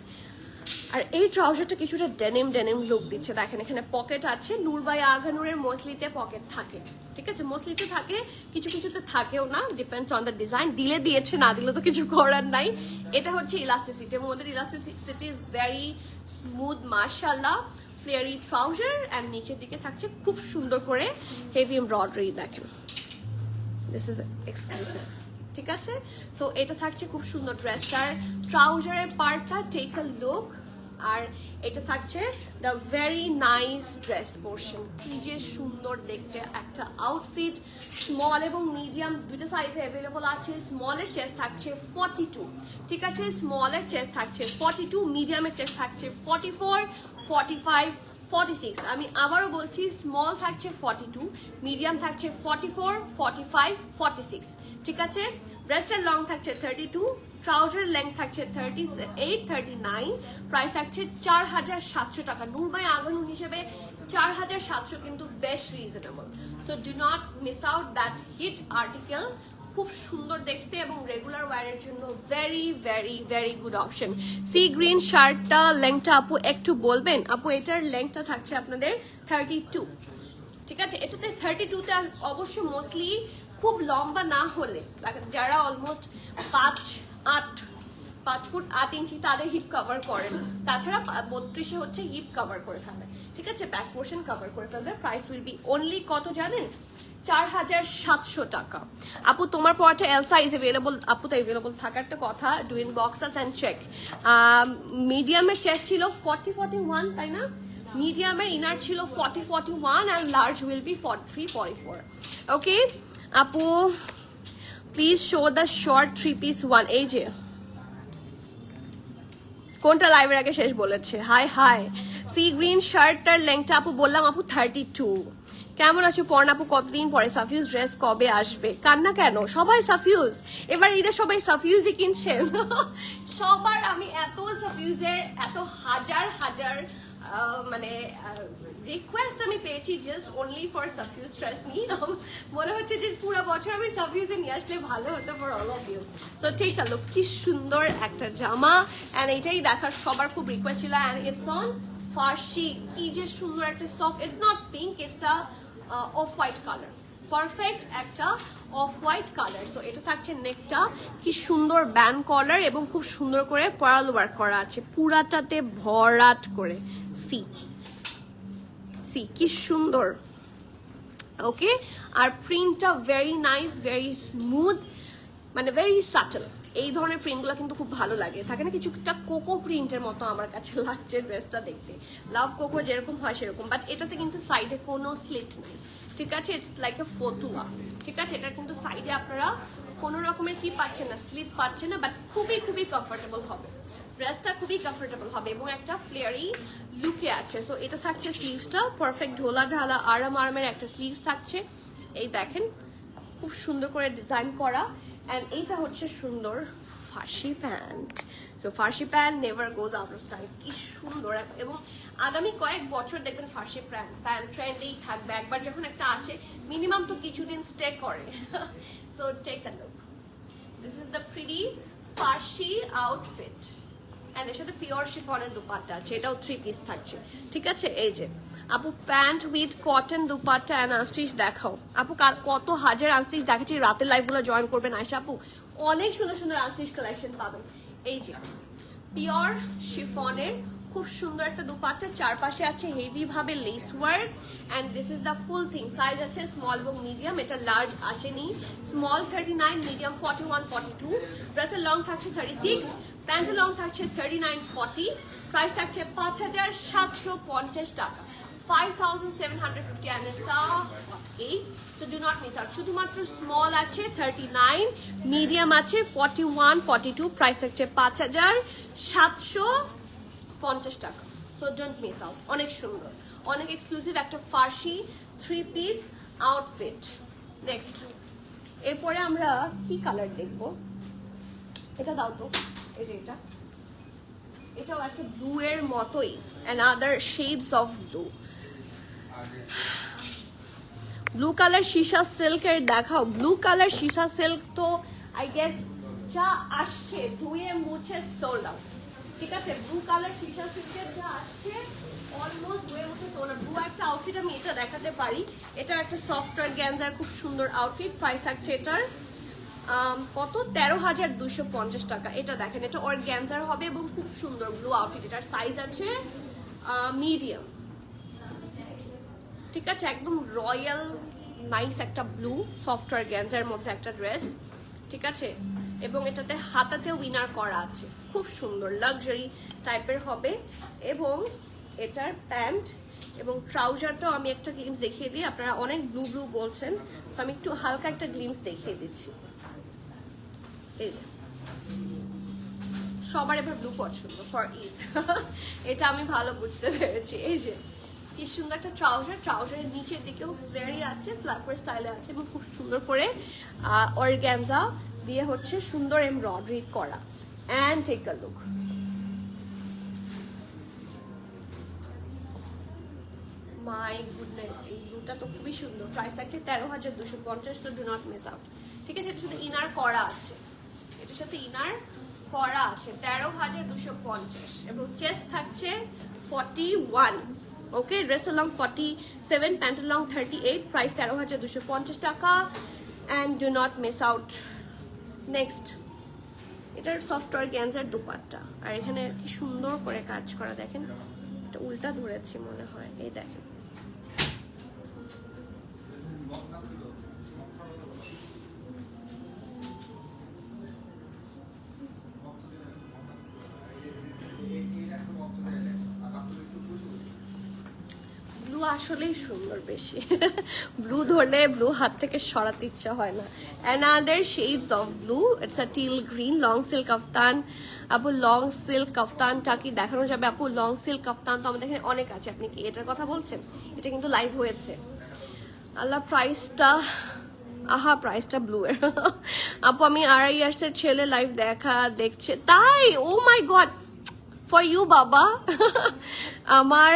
আর এই ট্রাউজারটা কিছুটা ডেনিম লুক দিচ্ছে। দেখেন এখানে পকেট আছে, নূর বাই আগানুরের মোস্টলিতে পকেট থাকে, ঠিক আছে, মোস্টলিতে থাকে, কিছু কিছুতে থাকেও না, ডিপেন্ডস অন দ্য ডিজাইন। দিলে দিয়েছে, না দিলে তো কিছু করার নাই। এটা হচ্ছে ইলাস্টিসিটি, এবং ওদের ইলাস্টিসিটি ইজ ভেরি স্মুথ মাশাআল্লাহ। ফ্লেয়ারি ট্রাউজার অ্যান্ড নিচের দিকে থাকছে খুব সুন্দর করে হেভি এমব্রয়ডারি। দেখেন দিস ইজ এক্সক্লুসিভ, ঠিক আছে। সো এটা থাকছে খুব সুন্দর ড্রেসটার ট্রাউজারের পার্টটা, টেক আ লুক। আর এটা থাকছে the very nice dress portion, কি যে সুন্দর দেখতে একটা আউটফিট। স্মল এবং মিডিয়াম দুটো সাইজে অ্যাভেলেবল আছে। স্মলের চেস্ট থাকছে 42, ঠিক আছে, স্মলের চেস্ট থাকছে 42, মিডিয়ামের চেস্ট থাকছে 44, 45, 46। আমি আবারও বলছি, স্মল থাকছে 42, মিডিয়াম থাকছে 44, 45, 46, ঠিক আছে। ব্রেস্টের লং থাকছে 32, ট্রাউজার লেন্থ থাকছে 38, 39, প্রাইস থাকছে 4700 টাকা। নূর বাই আগানুর হিসেবে 4700 কিন্তু বেশ reasonable. So do not miss out that hit article. খুব সুন্দর দেখতে এবং রেগুলার ওয়্যারের জন্য very very very good option. See green শার্টটা লেংথটা আপু একটু বলবেন? আপু এটার লেংথটা থাকছে আপনাদের 32, ঠিক আছে। এটাতে 32তে অবশ্য মোস্টলি খুব লম্বা না হলে, যারা অলমোস্ট 5 ফুট 8 ইঞ্চি তাদের হিপ কভার করেন, তাছাড়া 32 হচ্ছে হিপ কভার করে ফেলবে, ঠিক আছে, ব্যাক পোর্শন কভার করে ফেলবে। প্রাইস উইল বি অনলি কত জানেন? 4700 টাকা। আপু তোমার পরটা এল সাইজ অ্যাভেলেবল? আপু তো অ্যাভেলেবল থাকার তো কথা। Do in box us and check. মিডিয়ামের চেস্ট ছিল 40, 41, তাই না? মিডিয়ামের ইনার ছিল 40, 41 অ্যান্ড লার্জ উইল বি 43, 44। ওকে আপু please show the short 3 piece one. এই যে কোনটা লাইভের আগে শেষ বলেছে? High high. সি গ্রিন শার্টটার লেংথটা আপু বললাম আপু 32, কেমন আছো পর্ণা আপু? কতদিন পরে সাফিউজ ড্রেস কবে আসবে? কান্না কেন? সবাই সাফিউজ, এবার ঈদে সবাই সাফিউজই কিনছেন। সবার আমি এত সাফিউজের এত হাজার হাজার মানে রিকোয়েস্ট আমি পেয়েছি জাস্ট অনলি ফর সাফিউজ ড্রেস নিয়ে। মনে হচ্ছে যে পুরো বছর আমি সাফিউজে নিয়ে আসলে ভালো হতো for all of you. So ঠিক আছে, কি সুন্দর একটা জামা, অ্যান্ড এটাই দেখার সবার খুব রিকোয়েস্ট ছিল। অ্যান্ড ইটস অন ফার্সি, কি যে সুন্দর একটা soft, it's not pink, it's a off white colour, perfect একটা অফ হোয়াইট কালার। তো এটা থাকছে নেকটা, কি সুন্দর ব্যান্ড কলার এবং খুব সুন্দর করে পার্ল ওয়ার্ক করা আছে পুরাটাতে ভরাট করে। সি সি কি সুন্দর, ওকে। আর প্রিন্টটা ভেরি নাইস, ভেরি স্মুথ, মানে ভেরি সাটল। এই ধরনের প্রিন্টগুলো কিন্তু খুব ভালো লাগে, থাকে না কিছুটা কোকো প্রিন্টের মতো আমার কাছে লাগছে ড্রেসটা দেখতে। লাভ কোকো যেরকম হয় সেরকম, বাট এটাতে কিন্তু সাইডে কোনো স্লিট নেই, ঠিক আছে। ইটস লাইক এ ফতুয়া, ঠিক আছে। এটা কিন্তু সাইডে আপনারা কোনো রকমের কি পাচ্ছেন না, স্লিট পাচ্ছেন না, বাট খুবই খুবই কমফোর্টেবল হবে ড্রেসটা, খুবই কমফোর্টেবল হবে এবং একটা ফ্লেয়ারি লুকে আছে। সো এটা থাকছে স্লিভসটা, পারফেক্ট ঢোলা ঢালা আরামের একটা স্লিভস থাকছে। এই দেখেন খুব সুন্দর করে ডিজাইন করা। অ্যান্ড এইটা হচ্ছে সুন্দর Farsi pant. So Farsi pant never goes out of style, কি সুন্দর। এবং আগামী কয়েক বছর দেখবেন ফার্সি প্যান্ট ট্রেন্ডেই থাকবে। একবার যখন একটা আসে মিনিমাম তো কিছুদিন স্টে করে। So take a look, this is the pretty ফার্সি আউটফিট, অ্যান্ড এর সাথে পিওর শিফনের দুপাট্টা আছে, এটাও 3 পিস থাকছে, ঠিক আছে। এই যে আপু pant with cotton dupatta and unstitch দেখাও। আপু কত হাজার আনস্টিচ দেখাচ্ছি, রাতের লাইভগুলো জয়েন করবেন আয়শা আপু, অনেক সুন্দর সুন্দর আনস্টিচ কালেকশন পাবেন। এই যে পিওর শিফনের খুব সুন্দর একটা দুপাট্টা, চারপাশে আছে হেভি ভাবে less work, and this is the full thing. Size আছে স্মল এবং মিডিয়াম, এটা লার্জ আসেনি। স্মল 39, মিডিয়াম 41, 42, ড্রেসের লং থাকছে 36, প্যান্টের লং থাকছে 39, 40, প্রাইস থাকছে 5,750 টাকা, 5,750, and it's okay, so do not miss out. শুধুমাত্র স্মল আছে 39, মিডিয়াম আছে 41, 42, প্রাইস থাকছে 5,750 টাকা, সো ডোন্ট মিস আউট। অনেক সুন্দর, অনেক এক্সক্লুসিভ একটা ফার্সি 3 পিস আউটফিট। নেক্সট, এরপরে আমরা কি কালার দেখবো, এটা দাও তো, এই যে এটাও একটা ব্লু এর মতোই, another shades of blue. Blue colour সীসা সিল্কের দেখাও। ব্লু কালার সীসা সিল্ক তো আই গেস যা আসছে ধুয়ে মুছে সোল্ড আউট, ঠিক আছে। ব্লু কালার সীসা সিল্কের যা আসছে অলমোস্ট ধুয়ে মুছে সোল্ড আউট। ব্লু একটা আউটফিট আমি এটা দেখাতে পারি, এটা একটা সফটওয়্যার গ্যাঞ্জার খুব সুন্দর আউটফিট। প্রাইস থাকছে এটার কত, 13,250 টাকা। এটা দেখেন, এটা অর্গ্যানজার হবে এবং খুব সুন্দর ব্লু আউটফিট। এটার সাইজ আছে মিডিয়াম, ঠিক আছে। একদম রয়্যাল নাইস একটা ব্লু সফটওয়্যার গ্যাঞ্জার মধ্যে একটা ড্রেস, ঠিক আছে। এবং এটাতে হাতাতেও উইনার করা আছে, খুব সুন্দর লাক্সারি টাইপের হবে। এবং এটার প্যান্ট এবং ট্রাউজারটাও আমি একটা গ্লিমস দেখিয়ে দিই, আপনারা অনেক ব্লু ব্লু বলছেন, তো আমি একটু হালকা একটা গ্লিমস দেখিয়ে দিচ্ছি। এই যে সবার এবার ব্লু পছন্দ ফর ঈদ, এটা আমি ভালো বুঝতে পেরেছি। এই যে কি সুন্দর একটা ট্রাউজারের নিচের দিকেও ফ্লেয়ারি আছে, ফ্লাওয়ার স্টাইলে আছে এবং খুব সুন্দর করে অর্গানজা দিয়ে হচ্ছে সুন্দর এমব্রয়ডারি করা। And take a look, my goodness, এই ব্লুটা তো খুবই সুন্দর। প্রাইস থাকছে 13,250, তো ডু নট মিস আউট, ঠিক আছে। এটার সাথে ইনার করা আছে, এটার সাথে ইনার করা আছে 13,250 এবং চেস্ট থাকছে 41, ওকে। ড্রেসের লং 47, প্যান্টের লং 38, প্রাইস 13,250 টাকা, and do not miss out. Next, এটার সফটওয়্যার গ্যাঞ্জার দুপাট্টা, আর এখানে কি সুন্দর করে কাজ করা, দেখেন এটা উল্টা ধরেছি মনে হয়, এই দেখেন। ব্লু আসলেই সুন্দর বেশি, ব্লু ধরলে ব্লু হাত থেকে সরাতে ইচ্ছা হয় না। Another shades of blue, it's a teal green, long silk kaftan. আপু লং সিল্ক কাফতানটা কি দেখানো যাবে? আপু লং সিল্ক কাফতান তো আমাদের এখানে অনেক আছে, আপনি কি এটার কথা বলছেন? এটা কিন্তু লাইভ হয়েছে। আল্লাহ প্রাইসটা, আহা প্রাইসটা ব্লু এর। আপু আমি আড়াই ইয়ার্সের ছেলে লাইভ দেখছে তাই, ও মাই গড, ফর ইউ বাবা। আমার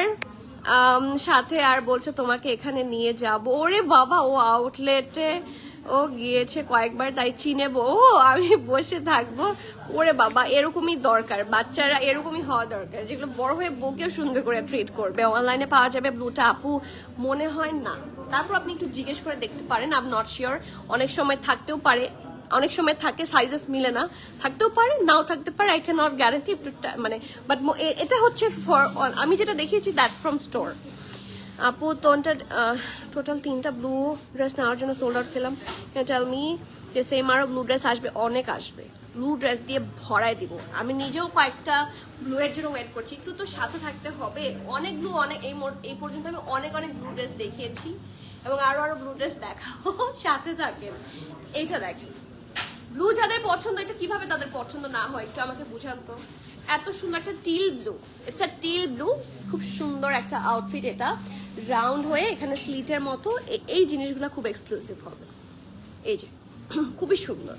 সাথে আর বলছে তোমাকে এখানে নিয়ে যাব। ওরে বাবা, ও আউটলেটে ও গিয়েছে কয়েকবার, তাই চিনেবো। ও আমি বসে থাকবো। ওরে বাবা, এরকমই দরকার, বাচ্চারা এরকমই হওয়া দরকার, যেগুলো বড় হয়ে বউকেও সুন্দর করে ট্রিট করবে। অনলাইনে পাওয়া যাবে ব্লুটা আপু? মনে হয় না, তারপর আপনি একটু জিজ্ঞেস করে দেখতে পারেন। আই এম নট শিওর, অনেক সময় থাকতেও পারে, অনেক সময় থাকে সাইজেস মিলে না, থাকতেও পারে নাও থাকতে পারে। আই ক্যান নট গ্যারান্টি একটু মানে, বাট এটা হচ্ছে ফর, আমি যেটা দেখিয়েছি দ্যাট ফ্রম স্টোর। আপু টোটাল 3টা ব্লু ড্রেস নেওয়ার জন্য সোল্ড আউট খেলাম। টেল মি যে সেম আরও ব্লু ড্রেস আসবে? অনেক আসবে, ব্লু ড্রেস দিয়ে ভরাই দিব। আমি নিজেও কয়েকটা ব্লু এর জন্য ওয়েট করছি, একটু তো সাথে থাকতে হবে। অনেক ব্লু, অনেক এই পর্যন্ত আমি অনেক ব্লু ড্রেস দেখিয়েছি এবং আরো ব্লু ড্রেস দেখাবো। সাথে থাকেন। এইটা দেখেন, ব্লু যাদের পছন্দ, এটা কিভাবে তাদের পছন্দ না হয় একটু আমাকে বুঝান তো। এত সুন্দর একটা teal blue, it's a teal blue, খুব সুন্দর একটা আউটফিট। এটা রাউন্ড হয়ে এখানে স্লিটের মতো, এই জিনিসগুলো খুব এক্সক্লুসিভ হবে। এই যে খুবই সুন্দর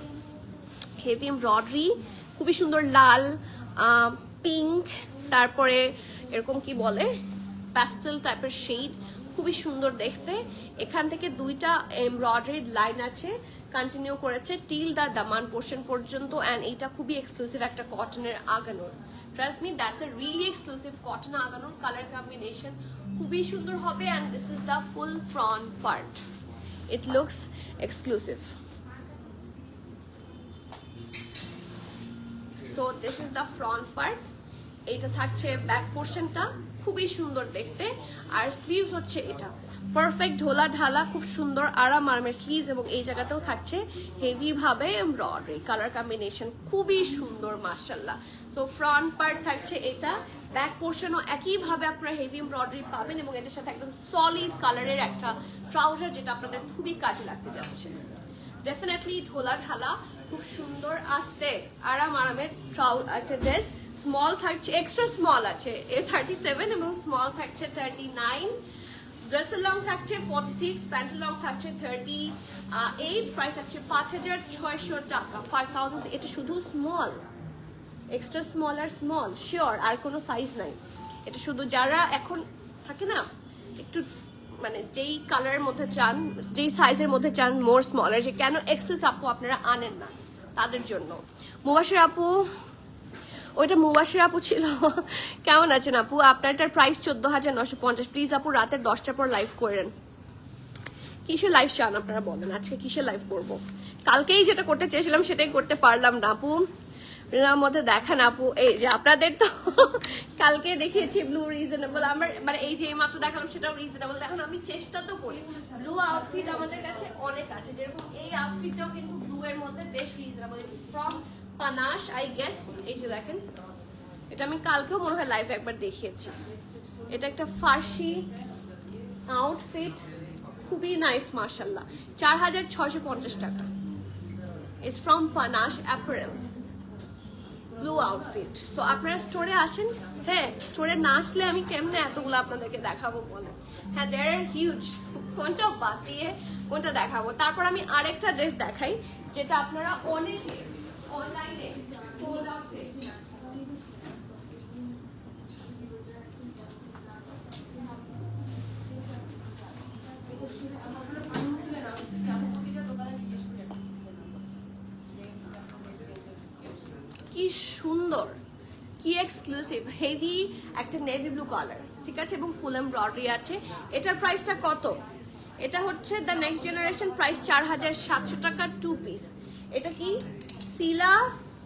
হেভি এমব্রয়ডারি, খুবই সুন্দর লাল, পিঙ্ক, তারপরে এরকম কি বলে প্যাস্টেল টাইপের শেড, খুবই সুন্দর দেখতে। এখান থেকে 2টা এমব্রয়ডারি লাইন আছে, কন্টিনিউ করেছে টিল দা দামান পোর্শন পর্যন্ত। অ্যান্ড এইটা খুবই এক্সক্লুসিভ একটা কটনের আগানোর। Trust me, that's a really exclusive cotton আগানোর। কালার কম্বিনেশন খুবই সুন্দর হবে। And this is the full front part, it looks exclusive. So this is the front part. এইটা থাকছে ব্যাক পোর্শনটা, খুবই সুন্দর দেখতে। আর স্লিভস হচ্ছে এটা পারফেক্ট ঢোলা ঢালা, খুব সুন্দর আরাম আরামের স্লিভস। এবং এই জায়গাতেও থাকছে হেভি ভাবে এমব্রয়ডারি, কালার কম্বিনেশন খুবই সুন্দর মাশাআল্লাহ। সো ফ্রন্ট পার্ট থাকছে এটা, ব্যাক পোর্শনও একইভাবে আপনারা হেভি এমব্রয়ডারি পাবেন। এবং এটার সাথে একদম সলিড কালারের একটা ট্রাউজার, যেটা আপনাদের খুবই কাজে লাগতে যাচ্ছে। ডেফিনেটলি ঢোলা ঢালা, খুব সুন্দর আস্তে আরাম আরামের একটা ড্রেস। স্মল থাকছে, এক্সট্রা স্মল আছে 37 এবং স্মল থাকছে 39। ড্রেসের লং থাকছে 46, প্যান্টের লং থাকছে 38। প্রাইস থাকছে 5600 টাকা, 5000। এটা শুধু স্মল, এক্সট্রা স্মল আর স্মল, শিওর আর কোনো সাইজ নাই। এটা শুধু যারা এখন থাকে না একটু মানে যেই কালারের মধ্যে চান, যেই সাইজের মধ্যে চান, মোর স্মলার, যে কেন এক্সেস আপু আপনারা আনেন না তাদের জন্য। মুবাশির আপু, ওইটা মুবাশির আপু ছিল। কেমন আছেন আপু? আপনারটার প্রাইস 14950। প্লিজ আপু রাতের 10টার পর লাইভ করেন। কিসের লাইভ চান আপনারা বলেন, আজকে কিসের লাইভ করব? কালকেই যেটা করতে চেয়েছিলাম সেটাই করতে পারলাম না আপু। মধ্যে দেখান আপু, এই যে আপনাদের তো কালকে দেখিয়েছি ব্লু রিজনেবল, আমার মানে এই যে মাত্র দেখালাম সেটাও রিজনেবল। এখন আমি চেষ্টা তো করি, ব্লু আউটফিট আমাদের কাছে অনেক আছে, যেরকম এই আউটফিটটাও কিন্তু ব্লু এর মধ্যে বেশ রিজনেবল, ফ্রম পানাশ আই গেস। এই যে দেখেন, এটা আমি কালকেও মনে হয় লাইভে একবার দেখিয়েছি। এটা একটা ফার্সি আউটফিট, খুবই নাইস মাশাআল্লাহ। 4650 টাকা। It's from Panash apparel, blue outfit. So আপনারা স্টোরে আসেন। হ্যাঁ, স্টোরে না আসলে আমি কেমনে এতগুলো আপনাদেরকে দেখাবো বলেন? হ্যাঁ, দেয়ার আর হিউজ, কোনটা বাদ দিয়ে কোনটা দেখাবো। তারপর আমি আরেকটা ড্রেস দেখাই, যেটা আপনারা অনেকে অনলাইনে সোল্ড আউট পেয়েছেন। কি সুন্দর, কি এক্সক্লুসিভ, হেভি একটা নেভি ব্লু কালার, ঠিক আছে, এবং ফুল এমব্রয়ডারি আছে। এটার প্রাইসটা কত? এটা হচ্ছে দ্য নেক্সট জেনারেশন, প্রাইস 4700 টাকা 2 পিস। এটা কি সিলা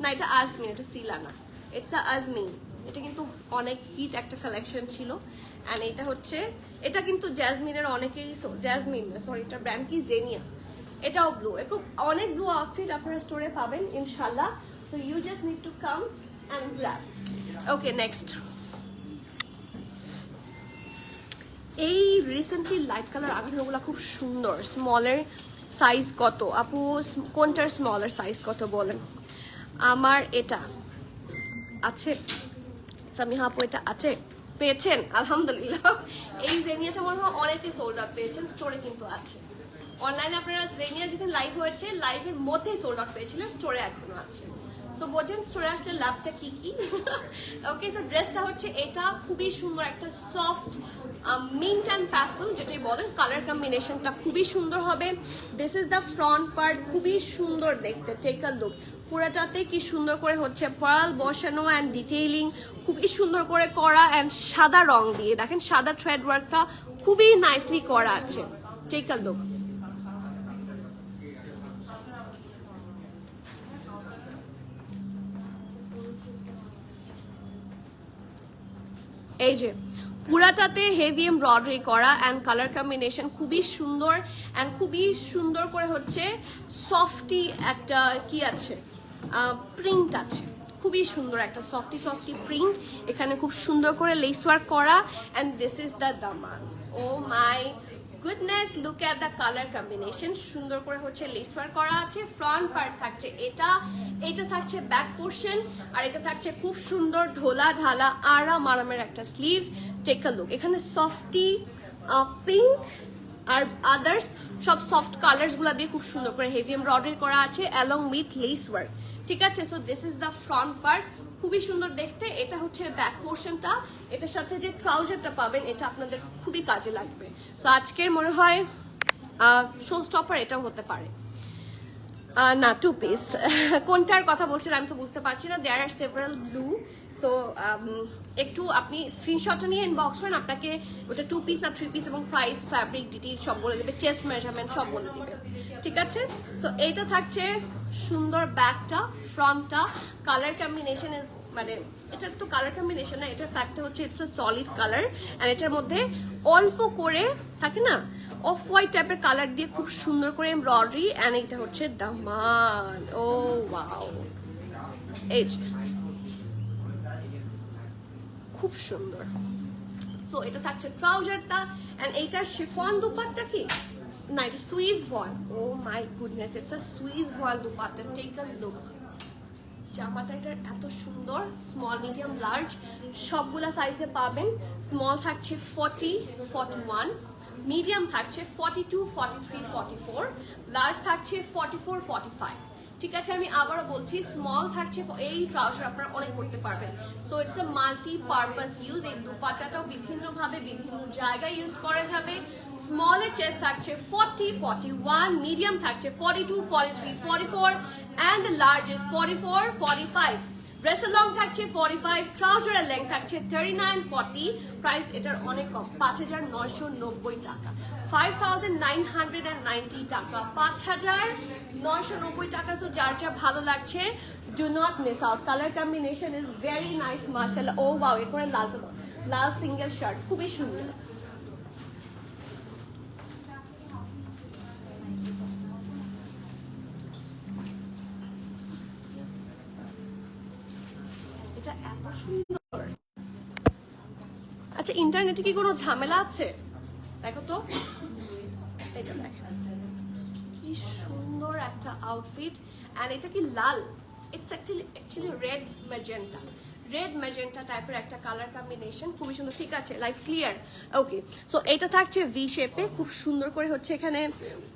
না, এটা আজমিন, এটা সিলা না, ইটস আজমিন। এটা কিন্তু অনেক হিট একটা কালেকশন ছিল। অ্যান্ড এটা হচ্ছে, এটা কিন্তু জ্যাজমিনের অনেকেই, জ্যাজমিন সরি, এটা ব্র্যান্ড কি জেনিয়া। এটাও ব্লু, একটু অনেক ব্লু আউটফিট আপনারা স্টোরে পাবেন ইনশাল্লাহ। So you just need to come and grab. Okay, next. এই রিসেন্টলি লাইট কালার আগানোগুলো খুব সুন্দর। স্মলের সাইজ কত আপু? কোনটার স্মলের সাইজ কত বলেন? আমার এটা আছে, সামিহা আপু এটা আছে, পেয়েছেন? আলহামদুলিল্লাহ। এই যে জেনিয়াটা মনে হয় অনেকেই সোল্ড আউট পেয়েছেন, স্টোরে কিন্তু আছে। অনলাইনে আপনারা জেনিয়া যেদিন লাইভ হয়েছে লাইভের মধ্যেই সোল্ড আউট পেয়েছিলেন, স্টোরে এখনো আছে। সো বোঝেন স্টোরে আসলে লাভটা কি কি। ওকে, সো ড্রেসটা হচ্ছে এটা, খুবই সুন্দর একটা সফট মিন্ট অ্যান্ড প্যাস্টেল যেটাই বলেন, কালার কম্বিনেশনটা খুবই সুন্দর হবে। This is the front part, খুবই সুন্দর দেখতে, টেক আ লুক। পুরাটাতে কি সুন্দর করে হচ্ছে পার্ল বসানো অ্যান্ড ডিটেইলিং খুবই সুন্দর করে করা, অ্যান্ড সাদা রং দিয়ে দেখেন সাদা থ্রেড ওয়ার্কটা খুবই নাইসলি করা আছে, টেক আ লুক। এই যে পুরাটাতে হেভি এমব্রয়ডারি করা অ্যান্ড কালার কম্বিনেশন খুবই সুন্দর, অ্যান্ড খুবই সুন্দর করে হচ্ছে সফটি একটা কি আছে প্রিন্ট আছে, খুবই সুন্দর একটা সফটি প্রিন্ট। এখানে খুব সুন্দর করে লেস ওয়ার্ক করা, and this is the Daman. Oh my goodness, look at the colour combination, সুন্দর করে হচ্ছে লেস ওয়ার্ক করা আছে। ফ্রন্ট পার্ট থাকছে এটা থাকছে ব্যাক পোর্শন, আর এটা থাকছে খুব সুন্দর ঢোলা ঢালা আরামের একটা স্লিভস। টেক আ লুক, এখানে সফটি পিঙ্ক আর আদার্স সব সফট কালার্স গুলা দিয়ে খুব সুন্দর করে হেভি এমব্রয়ডারি করা আছে অ্যালং উইথ লেস ওয়ার্ক, ঠিক আছে। So this is the front part, খুবই সুন্দর দেখতে। এটা হচ্ছে ব্যাক পোর্শনটা, এটার সাথে যে ট্রাউজারটা পাবেন এটা আপনাদের খুবই কাজে লাগবে। সো আজকের মনে হয় শো স্টপার এটাও হতে পারে না, 2 পিস। কোনটার কথা বলছেন আমি তো বুঝতে পারছি না। দেয়ার আর সেভারাল ব্লু, সো একটু আপনি স্ক্রিনশটটা নিয়ে ইনবক্স করেন, আপনাকে ওটা 2 পিস না 3 পিস এবং প্রাইস, ফ্যাব্রিক ডিটেইল সব বলে দেবে, চেস্ট মেজারমেন্ট সব বলে দিবে, ঠিক আছে। সো এইটা থাকছে সুন্দর ব্যাকটা, ফ্রন্টটা, কালার কম্বিনেশন ইজ মানে এটার তো কালার কম্বিনেশন না, এটার ফ্যাক্টটা হচ্ছে it's a solid colour, and এটার মধ্যে অল্প করে থাকে না অফ হোয়াইট টাইপের কালার দিয়ে খুব সুন্দর করে এমব্রয়ডারি, অ্যান্ড এটা হচ্ছে দামান। ও ওয়াও, এই খুব সুন্দর। সো এটা থাকছে ট্রাউজারটা, অ্যান্ড এইটার শিফন দুপাট্টা কি না, এটা Swiss voile. Oh my goodness, it's a Swiss voile dupatta, take a look. জামাটা এটার এত সুন্দর, স্মল মিডিয়াম লার্জ সবগুলা সাইজে পাবেন। স্মল থাকছে 40, 41, মিডিয়াম থাকছে 42, 43, 44, লার্জ থাকছে 44, 45, ঠিক আছে। আমি আবারও বলছি, স্মল থাকছে, এই ট্রাউজার আপনারা অনেক করতে পারবেন। So it's a multi purpose use, এই দুপাট্টাটাও বিভিন্নভাবে বিভিন্ন জায়গায় ইউজ করা যাবে। স্মলের চেস্ট থাকছে 40, 41, মিডিয়াম থাকছে 42, 43, 44, and the large is 44, 45. ড্রেসের লং থাকছে 45, ট্রাউজারের লেন্থ থাকছে 39, 40, প্রাইস এটার অনেক কম, 5,990 টাকা, 5,990 টাকা, 5,990 টাকা। সো যার যা ভালো লাগছে, do not miss out. Colour combination is very nice, মাশাআল্লাহ। ও ওয়াও, এরপরে লাল সিঙ্গেল শার্ট খুবই সুন্দর। এত সুন্দর। আচ্ছা, ইন্টারনেটে কি কোনো ঝামেলা আছে? দেখো তো, এটা দেখেন কি সুন্দর একটা আউটফিট, এন্ড এটা কি লাল, ইটস অ্যাকচুয়ালি রেড ম্যাজেন্টা টাইপের একটা কালার কম্বিনেশন, খুবই সুন্দর, ঠিক আছে। লাইফ ক্লিয়ার, ওকে। সো এটা থাকছে ভি শেপে, খুব সুন্দর করে হচ্ছে এখানে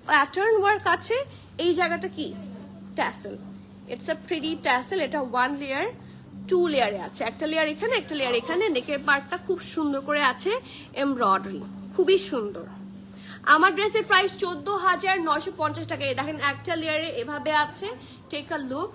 প্যাটার্ন ওয়ার্ক আছে। এই জায়গাটা কি tassel, it's a pretty tassel. এটা 1 লেয়ার 2 লেয়ারে আছে, একটা লেয়ার এখানে, একটা লেয়ার এখানে। নেকের পার্টটা খুব সুন্দর করে আছে এমব্রয়ডারি, খুবই সুন্দর। আমার ড্রেসের প্রাইস 14,950 টাকা। দেখেন একটা লেয়ারে এভাবে আছে, টেক আ লুক।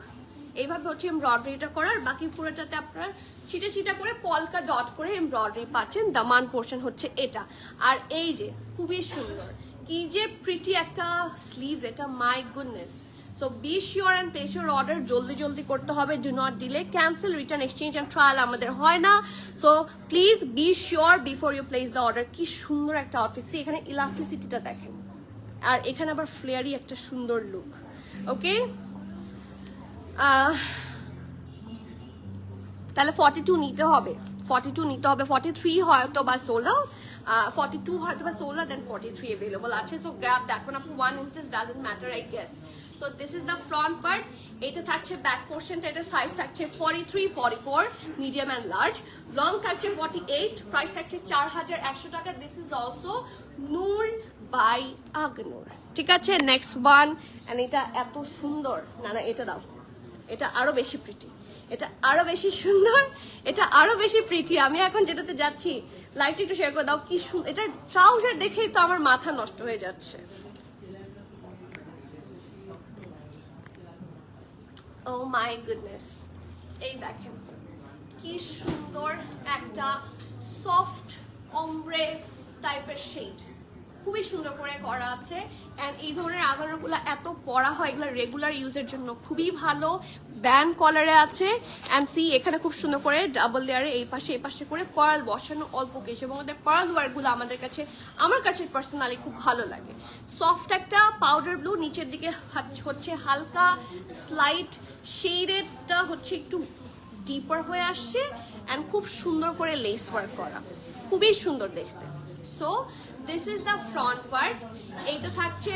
এইভাবে হচ্ছে এমব্রয়ডারিটা করার, বাকি পুরোটাতে আপনারা চিটা চিটা করে পলকা ডট করে এমব্রয়ডারি পাচ্ছেন। দামান পোর্শন হচ্ছে এটা, আর এই যে খুবই সুন্দর, কি যে প্রিটি একটা স্লিভস, এটা my goodness. So be sure and place your order, জলদি করতে হবে, do not delay. Cancel, return, exchange and trial আমাদের হয় না। So please be sure before you place the order. কি সুন্দর একটা আউটফিট, এখানে ইলাস্টিসিটিটা দেখেন, আর এখানে আবার ফ্লেয়ারি একটা সুন্দর লুক। ওকে, তাহলে 42 নিতে হবে, 43 হয়তো বা সোল্ড আউট। 42 হয়তো বা 16 দেন 43 অ্যাভেলেবল আছে, সো গ্র্যাব দ্যাট ওয়ান। আপু 1 inches doesn't matter I guess. So this is the front part. এটা থাকছে ব্যাক পোর্শনটা, এটার সাইজ থাকছে 43, 44 মিডিয়াম অ্যান্ড লার্জ। লং থাকছে 48, প্রাইস থাকছে 4100 টাকা। This is also Noor by Aghanoor, ঠিক আছে। নেক্সট ওয়ান, এন্ড এটা এত সুন্দর, না না এটা দাও, এটা আরো বেশি প্রিটি, এটা আরো বেশি সুন্দর, এটা আরো বেশি প্রিটি। আমি এখন যেটাতে যাচ্ছি, লাইটটা একটু শেয়ার করে দাও, কি সুন্দর। এটা ট্রাউজার দেখেই তো আমার মাথা নষ্ট হয়ে যাচ্ছে। ও মাই গুডনেস, এই দেখেন কি সুন্দর একটা সফট অমব্রে টাইপের শেড, খুবই সুন্দর করে করা আছে। অ্যান্ড এই ধরনের আগারগুলো এত পরা হয়, এগুলো রেগুলার ইউজের জন্য খুবই ভালো। ব্যান্ড কলারে আছে, অ্যান্ড সি এখানে খুব সুন্দর করে ডাবল লেয়ারে এই পাশে করে পার্ল বসানো অল্প কিছু, এবং ওদের পার্ল ওয়ার্কগুলো আমার কাছে পার্সোনালি খুব ভালো লাগে। সফট একটা পাউডার ব্লু, নিচের দিকে হচ্ছে হালকা স্লাইট শেডেডটা হচ্ছে একটু ডিপার হয়ে আসছে, অ্যান্ড খুব সুন্দর করে লেস ওয়ার্ক করা, খুবই সুন্দর দেখতে। So this is the front part. এইটা থাকছে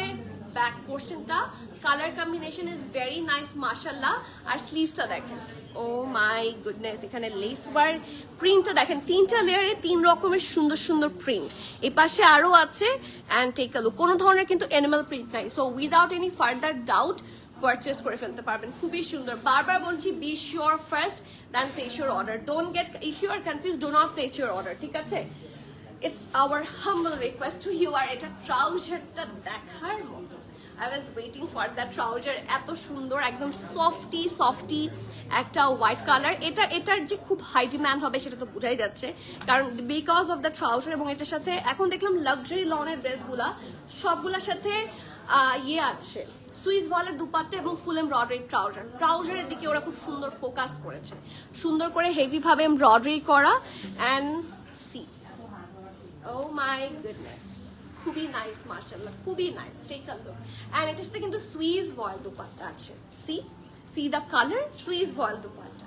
ব্যাক পোর্শনটা, colour combination is very nice মাশাআল্লাহ। আর স্লিভসটা দেখেন, ও মাই গুডনেস, এখানে লেস ওয়ার্ক, প্রিন্টটা দেখেন, 3টা লেয়ারে 3 রকমের সুন্দর সুন্দর প্রিন্ট। এই পাশে আরো আছে, অ্যান্ড টেক আ লুক, কোনো ধরনের কিন্তু অ্যানিমাল প্রিন্ট নাই। So without any further doubt purchase করে ফেলতে পারবেন, খুবই সুন্দর। বারবার বলছি, be sure first then place your order, don't get, if you are confuse do not place your order, ঠিক আছে। It's our humble request to you, আর এটা ট্রাউজারটা দেখার মতো। I was waiting for that trouser, এত সুন্দর, একদম সফটি একটা white colour. এটার যে খুব হাই ডিম্যান্ড হবে সেটা তো বোঝাই যাচ্ছে, কারণ বিকজ অফ দ্য ট্রাউজার। এবং এটার সাথে এখন দেখলাম লাক্সারি লনের ড্রেসগুলা সবগুলোর সাথে ইয়ে আছে, সুইস ওয়ালের দুপাট্টা এবং ফুল এমব্রয়ডারি ট্রাউজারের দিকে ওরা খুব সুন্দর ফোকাস করেছে, সুন্দর করে হেভি ভাবে এমব্রয়ডারি করা। And see, oh my goodness, খুবই নাইস মাশাআল্লাহ, খুবই nice, take a look. And এটার সাথে কিন্তু সুইস ভয়েল দুপাট্টা আছে, see the colour, Swiss voile dupatta.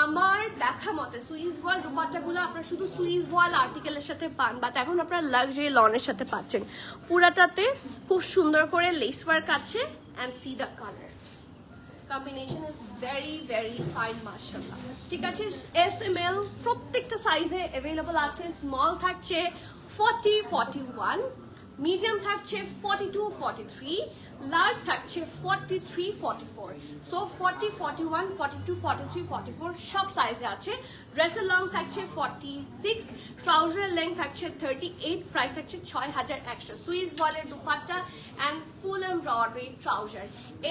আমার দেখা মতে সুইস ভয়েল দুপাট্টাগুলো আপনারা শুধু সুইস ভয়েল আর্টিকেলের সাথে পান, বাট এখন আপনারা লাক্সারি লনের সাথে পাচ্ছেন। পুরাটাতে খুব সুন্দর করে লেস ওয়ার্ক আছে, and see the colour combination is very very fine মাশাআল্লাহ, ঠিক আছে। SML প্রত্যেকটা সাইজে অ্যাভেলেবল আছে। স্মল থাকছে 40, 41, মিডিয়াম থাকছে 42, 43, লার্জ থাকছে 43, 44। সো 40, 41, 42, 43, 44 সব সাইজে আছে। ড্রেসের লং থাকছে 46, ট্রাউজারের লেন্থ থাকছে 38, প্রাইস থাকছে 6100। সুইস বলের dupatta and full embroidery trouser.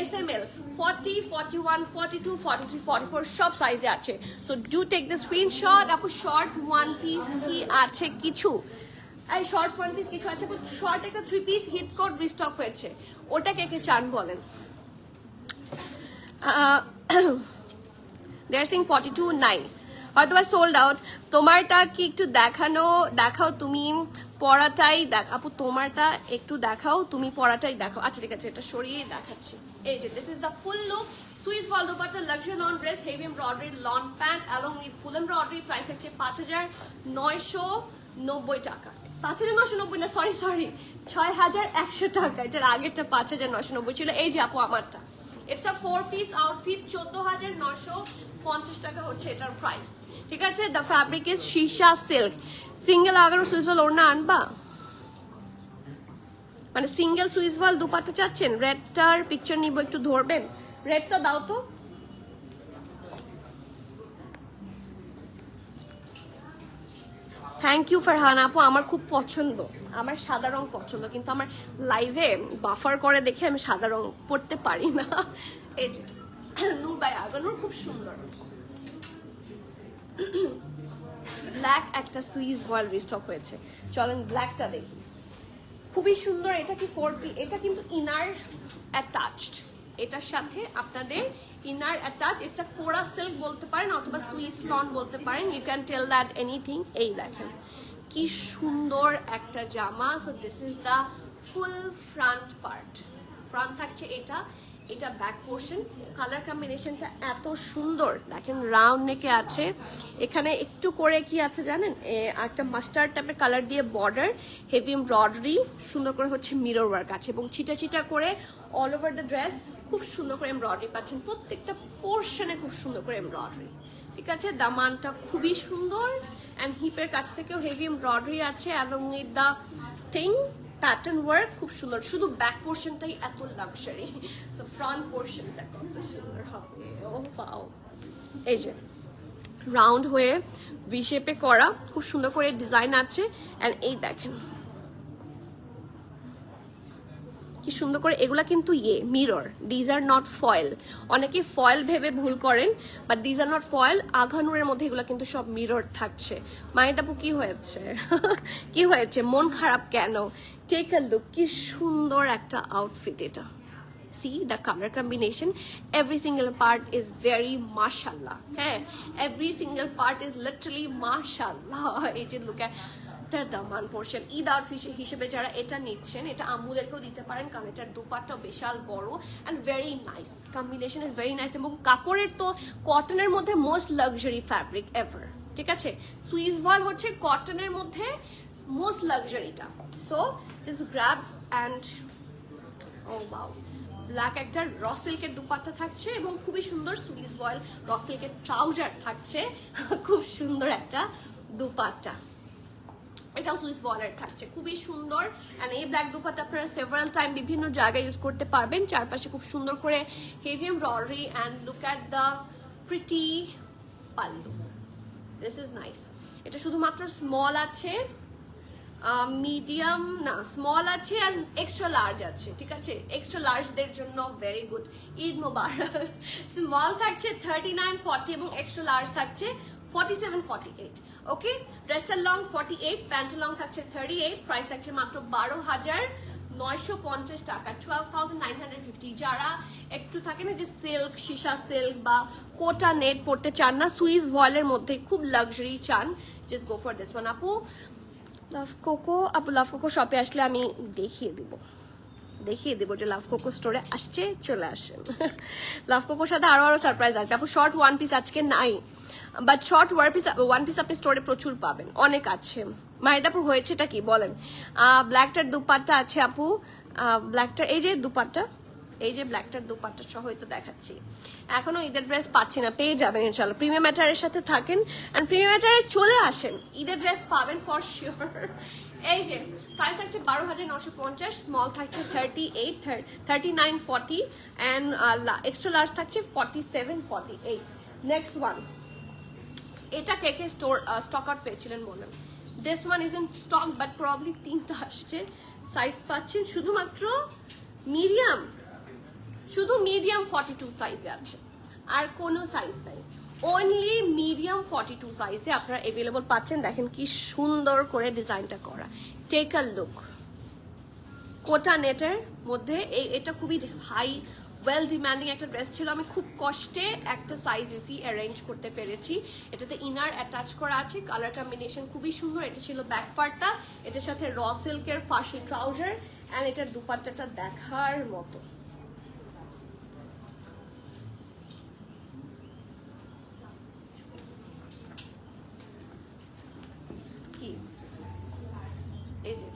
SML 40, 41, 42, 43, 44 সব সাইজে আছে। So do take the screenshot. আপু শর্ট ওয়ান পিস কি আছে কিছু? এই শর্ট ওয়ান পিস কিছু আছে, শর্ট একটা 3 পিস হিট কোড রিস্টক হয়েছে, ওটা কে কে চান বলেন? দে আর সিং 42 নাই, হয়তো বা সোল্ড আউট। তোমারটা কি একটু দেখাও তুমি পরাটাই আপু, তোমারটা একটু দেখাও, তুমি পরাটাই দেখাও। আচ্ছা ঠিক আছে, এটা সরিয়ে দেখাচ্ছি। এই যে this is the full look. Swiss voile dupatta, luxury lawn dress, heavy embroidery lawn pant along with full embroidery. Price হচ্ছে 5990 টাকা। 5990 না, সরি 6100 টাকা। এটার আগেরটা 5990 ছিল। এই যে আপু আমারটা, ইটস আ 4 পিস আউটফিট, 14950 টাকা হচ্ছে এটার প্রাইস, ঠিক আছে। দ্য ফ্যাব্রিক ইজ সীসা সিল্ক। সিঙ্গেল আগারও সুইসওয়াল ওড়না আনবা, মানে সিঙ্গেল সুইসওয়াল দুপাট্টা চাচ্ছেন? রেডটার পিকচার নিব, একটু ধরবেন, রেডটা দাও তো। থ্যাংক ইউ ফারহান আপু, আমার খুব পছন্দ, আমার সাদা রং পছন্দ, কিন্তু আমার লাইভে বাফার করে দেখে আমি সাদা রং পড়তে পারি না। এই যে নূর বাই আগানুর, খুব সুন্দর ব্ল্যাক একটা সুইস ভয়েল রিস্টক হয়েছে। চলেন ব্ল্যাকটা দেখি, খুবই সুন্দর। এটা কি 4P, এটা কিন্তু ইনার অ্যাটাচড, এটার সাথে আপনাদের ইনার অ্যাটাচ। ইটস আ কোরা সিল্ক বলতে পারেন অথবা সুইস লন বলতে পারেন, you can tell that anything. এই দেখেন কি সুন্দর একটা জামা। So this is the full front part. Front থাকছে এটা, এটা ব্যাক পোর্শন, কালার কম্বিনেশনটা এত সুন্দর, দেখেন রাউন্ড নেকে আছে, এখানে একটু করে কি আছে জানেন, একটা মাস্টার্ড টাইপের কালার দিয়ে বর্ডার, হেভি এমব্রয়ডারি, সুন্দর করে হচ্ছে মিরর ওয়ার্ক আছে এবং চিটা চিটা করে অল ওভার দ্য ড্রেস খুব সুন্দর করে এমব্রয়ডারি পাচ্ছেন, প্রত্যেকটা পোর্শনে খুব সুন্দর করে এমব্রয়ডারি। ঠিক আছে, দামানটা খুবই সুন্দর অ্যান্ড হিপের কাছ থেকেও হেভি এমব্রয়ডারি আছে along with the thing pattern work, খুব সুন্দর। শুধু ব্যাক পোর্শনটাই এত লাক্সারি, সো ফ্রন্ট পোর্শনটা কত সুন্দর হবে। ও পাও, এই যে রাউন্ড হয়ে ভি শেপে করা, খুব সুন্দর করে ডিজাইন আছে অ্যান্ড এই দেখেন কি সুন্দর করে, এগুলা কিন্তু mirror, these are not foil. অনেকে ফয়েল ভেবে ভুল করেন, but these are not foil. আঘানুরের মধ্যে এগুলা কিন্তু সব মিরর থাকছে। মায়েদাপু কি হয়েছে? কি হয়েছে, মন খারাপ কেন? টেক আ লুক, কি সুন্দর একটা আউটফিট এটা। See the color combination, every single part is very mashallah. Hey, every single part is literally mashallah. It is look at the daman portion. Eid outfit হিসেবে যারা এটা নিচ্ছেন, এটা আম্মুদেরকেও দিতে পারেন, কারণ এটার দুপাট্টাও বিশাল বড় and very nice, combination is very nice. এবং কাপড়ের তো কটনের মধ্যে মোস্ট লাক্সারি ফ্যাব্রিক এভার। ঠিক আছে, সুইস ভয়েল হচ্ছে কটনের মধ্যে মোস্ট লাক্সারিটা। So just grab and oh wow, black একটা র সিল্কের দুপাট্টা থাকছে এবং খুবই সুন্দর সুইস ভয়েল র সিল্কের ট্রাউজার থাকছে, খুব সুন্দর একটা দুপাট্টা, এটাও সুইস ভয়েলের থাকছে, খুবই সুন্দর। অ্যান্ড এই ব্ল্যাক দুপাট্টা আপনারা সেভারাল টাইম বিভিন্ন জায়গায় ইউজ করতে পারবেন। চারপাশে খুব সুন্দর করে heavy embroidery and look at the pretty pallu, this is nice. এটা শুধুমাত্র স্মল আছে, মিডিয়াম না স্মল আছে আর এক্সট্রা লার্জ আছে। ঠিক আছে, এক্সট্রা লার্জদের জন্য ভেরি গুড, ঈদ মোবারক। স্মল থাকছে 39-40 এবং এক্সট্রা লার্জ থাকছে 47-48। ওকে, ড্রেসটা লং 48, প্যান্ট লং থাকছে 38, প্রাইস থাকছে মাত্র 12,950 টাকা, 12,950। যারা একটু থাকে না যে সিল্ক, সীসা সিল্ক বা কোটা নেট পড়তে চান না, সুইস ভয়েলের মধ্যে খুব লাক্সারি চান, just go for this one. আপু লাভ কোকো, আপু লাভ কোকো শপে আসলে আমি দেখিয়ে দিব যে লাভ কোকো স্টোরে আসছে, চলে আসেন। লাভ কোকোর সাথে আরো সারপ্রাইজ আছে। আপু শর্ট ওয়ান পিস আজকে নাই, বাট শর্ট ওয়ান পিস আপনি স্টোরে প্রচুর পাবেন, অনেক আছে। মাহিদাপুর হয়েছেটা কি বলেন? ব্ল্যাকটার দুপাট্টা আছে আপু, ব্ল্যাকটার এই যে দুপাট্টা, এই যে ব্ল্যাকটার দুপাট্টা সহ তো দেখাচ্ছি। এখনো ঈদের ড্রেস পাচ্ছি না, পেয়ে যাবেন ইনশাল্লাহ। প্রিমিয়াম ম্যাটারের সাথে থাকেন অ্যান্ড প্রিমিয়াম ম্যাটারে চলে আসেন, ঈদের ড্রেস পাবেন ফর শিওর। এই যে প্রাইস থাকছে 12,950, স্মল থাকছে 38, 39-40 অ্যান্ড এক্সট্রা লার্জ থাকছে 47-48। নেক্সট ওয়ান, এটা কে কে স্টক আউট পেয়েছিলেন বলেন? This one is in stock but probably 3টা আসছে। সাইজ পাচ্ছেন শুধুমাত্র মিডিয়াম, শুধু মিডিয়াম 42 সাইজে আছে, আর কোনো সাইজ নাই, অনলি মিডিয়াম 42 সাইজে আপনারা অ্যাভেলেবল পাচ্ছেন। দেখেন কি সুন্দর করে ডিজাইনটা করা, টেক আ লুক। কোটা নেটের মধ্যে এটা খুবই হাই ওয়েল ডিমান্ডিং একটা ড্রেস ছিল, আমি খুব কষ্টে একটা সাইজ এসি অ্যারেঞ্জ করতে পেরেছি। এটাতে ইনার অ্যাটাচ করা আছে, কালার কম্বিনেশন খুবই সুন্দর। এটা ছিল ব্যাক পার্টটা, এটার সাথে র সিল্কের ফার্সি ট্রাউজার অ্যান্ড এটার দুপাট্টাটা দেখার মতো। এই যে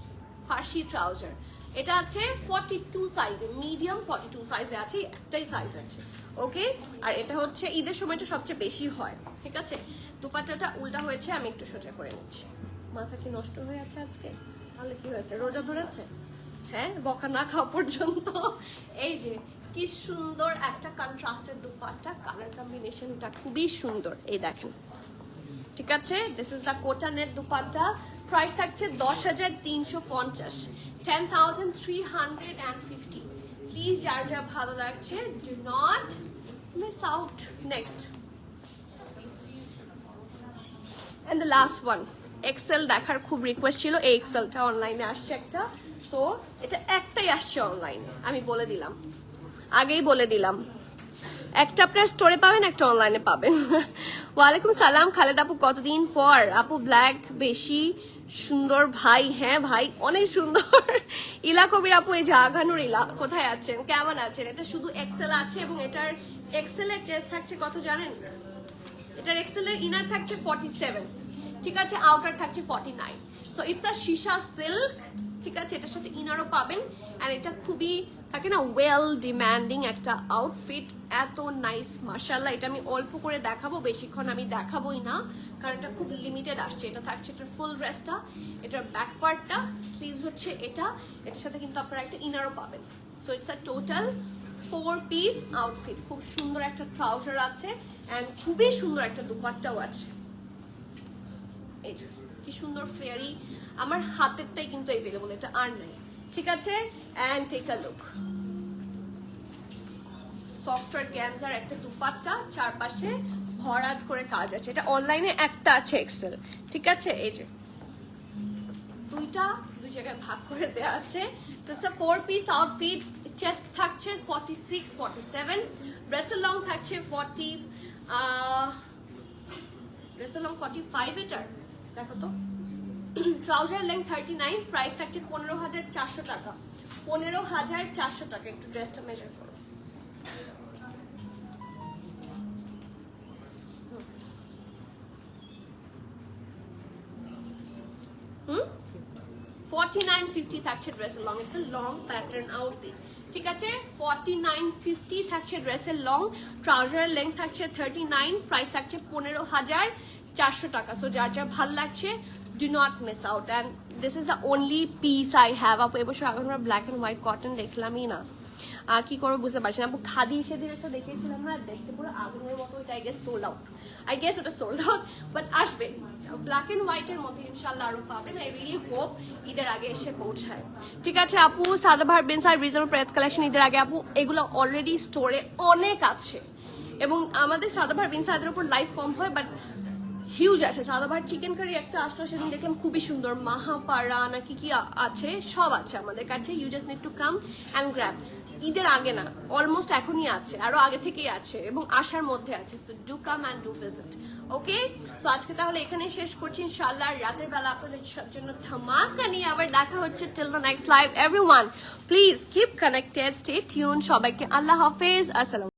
ফার্সি ট্রাউজার, এটা আছে 42 সাইজে, মিডিয়াম 42 সাইজে আছে, একটাই সাইজ আছে। ওকে, আর এটা হচ্ছে ঈদের সময়টা সবচেয়ে বেশি হয়। ঠিক আছে, দুপাট্টাটা উল্টা হয়েছে, আমি একটু সোজা করে নিচ্ছি। মাথা কি নষ্ট হয়ে আছে আজকে? তাহলে কি হয়েছে, রোজা ধরেছে? হ্যাঁ, বকা না খাওয়া পর্যন্ত। এই যে কি সুন্দর একটা কন্ট্রাস্টের দুপাট্টা, কালার কম্বিনেশনটা খুবই সুন্দর, এই দেখেন। ঠিক আছে, this is the Kota net dupatta, price থাকছে 10,350, 10,350। প্লিজ যার যা ভালো লাগছে do not miss out. Next and the last one, এক্সেল দেখার খুব রিকোয়েস্ট ছিল, এই এক্সেলটা অনলাইনে আসছে একটা, তো এটা একটাই আসছে অনলাইনে, আমি বলে দিলাম, আগেই বলে দিলাম। একটা আপনার স্টোরে পাবেন, একটা অনলাইনে পাবেন। ওয়ালাইকুম সালাম খালেদ আপু, কতদিন পর আপু। ব্ল্যাক বেশি সুন্দর ভাই, হ্যাঁ ভাই অনেক সুন্দর। ইলা কবির আপু, এই যে আঘানুর ইলা, কোথায় আছেন, কেমন আছেন? এটা শুধু এক্সেল আছে এবং এটার এক্সেলের চেস্ট থাকছে কত জানেন? এটার এক্সেলের ইনার থাকছে 47, ঠিক আছে, আউটার থাকছে 49। সো ইটস আ সীসা সিল্ক, ঠিক আছে, এটার সাথে ইনারও পাবেন। অ্যান্ড এটা খুবই থাকে না ওয়েল ডিম্যান্ডিং একটা আউটফিট, এত নাইস মাশাআল্লাহ। এটা আমি অল্প করে দেখাবো, বেশিক্ষণ আমি দেখাবোই না, কারণ এটা খুব লিমিটেড আসছে। এটা থাকছে এটার ফুল ড্রেসটা, এটার ব্যাক পার্টটা, স্লিভস হচ্ছে এটা, এটার সাথে কিন্তু আপনারা একটা ইনারও পাবেন। So it's a total 4 piece outfit. খুব সুন্দর একটা ট্রাউজার আছে এন্ড খুবই সুন্দর একটা দুপাট্টাও আছে। এই যে কি সুন্দর ফ্লেয়ারি, আমার হাতেরটাই কিন্তু अवेलेबल, এটা আর নাই, ঠিক আছে। এন্ড টেক আ লুক, সফটওয়্যার গ্যানজার একটা দুপাট্টা, চারপাশে ভরাট করে কাজ আছে। এটা অনলাইনে একটা আছে এক্সেল, ঠিক আছে। এই যে দুই জায়গায় ভাগ করে দেওয়া আছে। So it's a 4 piece outfit. Chest থাকছে 46, 47, ড্রেসের লং থাকছে 40, ড্রেসের লং 45 এটার, দেখো তো। ট্রাউজার লেন্থ 39, প্রাইস থাকছে 15,400 টাকা, 15,400 টাকা। একটু ড্রেসটা মেজার করো। 49.50 থাকছে ড্রেসের long, it's a long pattern outfit, ঠিক আছে। 49.50 থাকছে ড্রেসের লং, ট্রাউজারের লেন্থ থাকছে 39, প্রাইস থাকছে 15,400 টাকা। সো যার যার ভাল লাগছে, do not miss out. And this is the only piece I have. আপু এবছর আগে আমরা ব্ল্যাক অ্যান্ড হোয়াইট কটন দেখলামই না, কি করবো বুঝতে পারছি না। আপু খাদি সেদিন একটা দেখেছিলাম না, দেখতে পুরো আগুনের মতো, ওইটা I guess sold out, I guess ওটা সোল্ড আউট, বাট আসবে ব্ল্যাক এন্ড হোয়াইটের মধ্যে ইনশাল্লাহ আরো পাবেন। আই রিয়েলি হোপ ঈদের আগে এসে পৌঁছায়, ঠিক আছে। আপু সাদাবাহার বিন সাহেব রিজনেবল প্রাইস কালেকশন ঈদের আগে, আপু এগুলো অলরেডি স্টোরে অনেক আছে, এবং আমাদের সাদাবাহার বিন সাহেদের উপর লাইফ কম হয়, বাট হিউজ আছে। সাদাবাহার চিকেন কারি একটা আসলো সেদিন, দেখলাম খুবই সুন্দর, মাহাপাড়া নাকি কি আছে, সব আছে আমাদের কাছে। You just need to come and grab. ঈদের আগে না, অলমোস্ট এখনই আছে, আরো আগে থেকেই আছে এবং আসার মধ্যে আছে। So do come and do visit, okay. So আজকে তাহলে এখানেই শেষ করছি ইনশাআল্লাহ। রাতের বেলা আপনাদের জন্য ধামাকা নিয়ে আবার দেখা হচ্ছে। Till the next live, everyone please keep connected, stay tune. সবাইকে আল্লাহ হাফেজ, আসসালাম।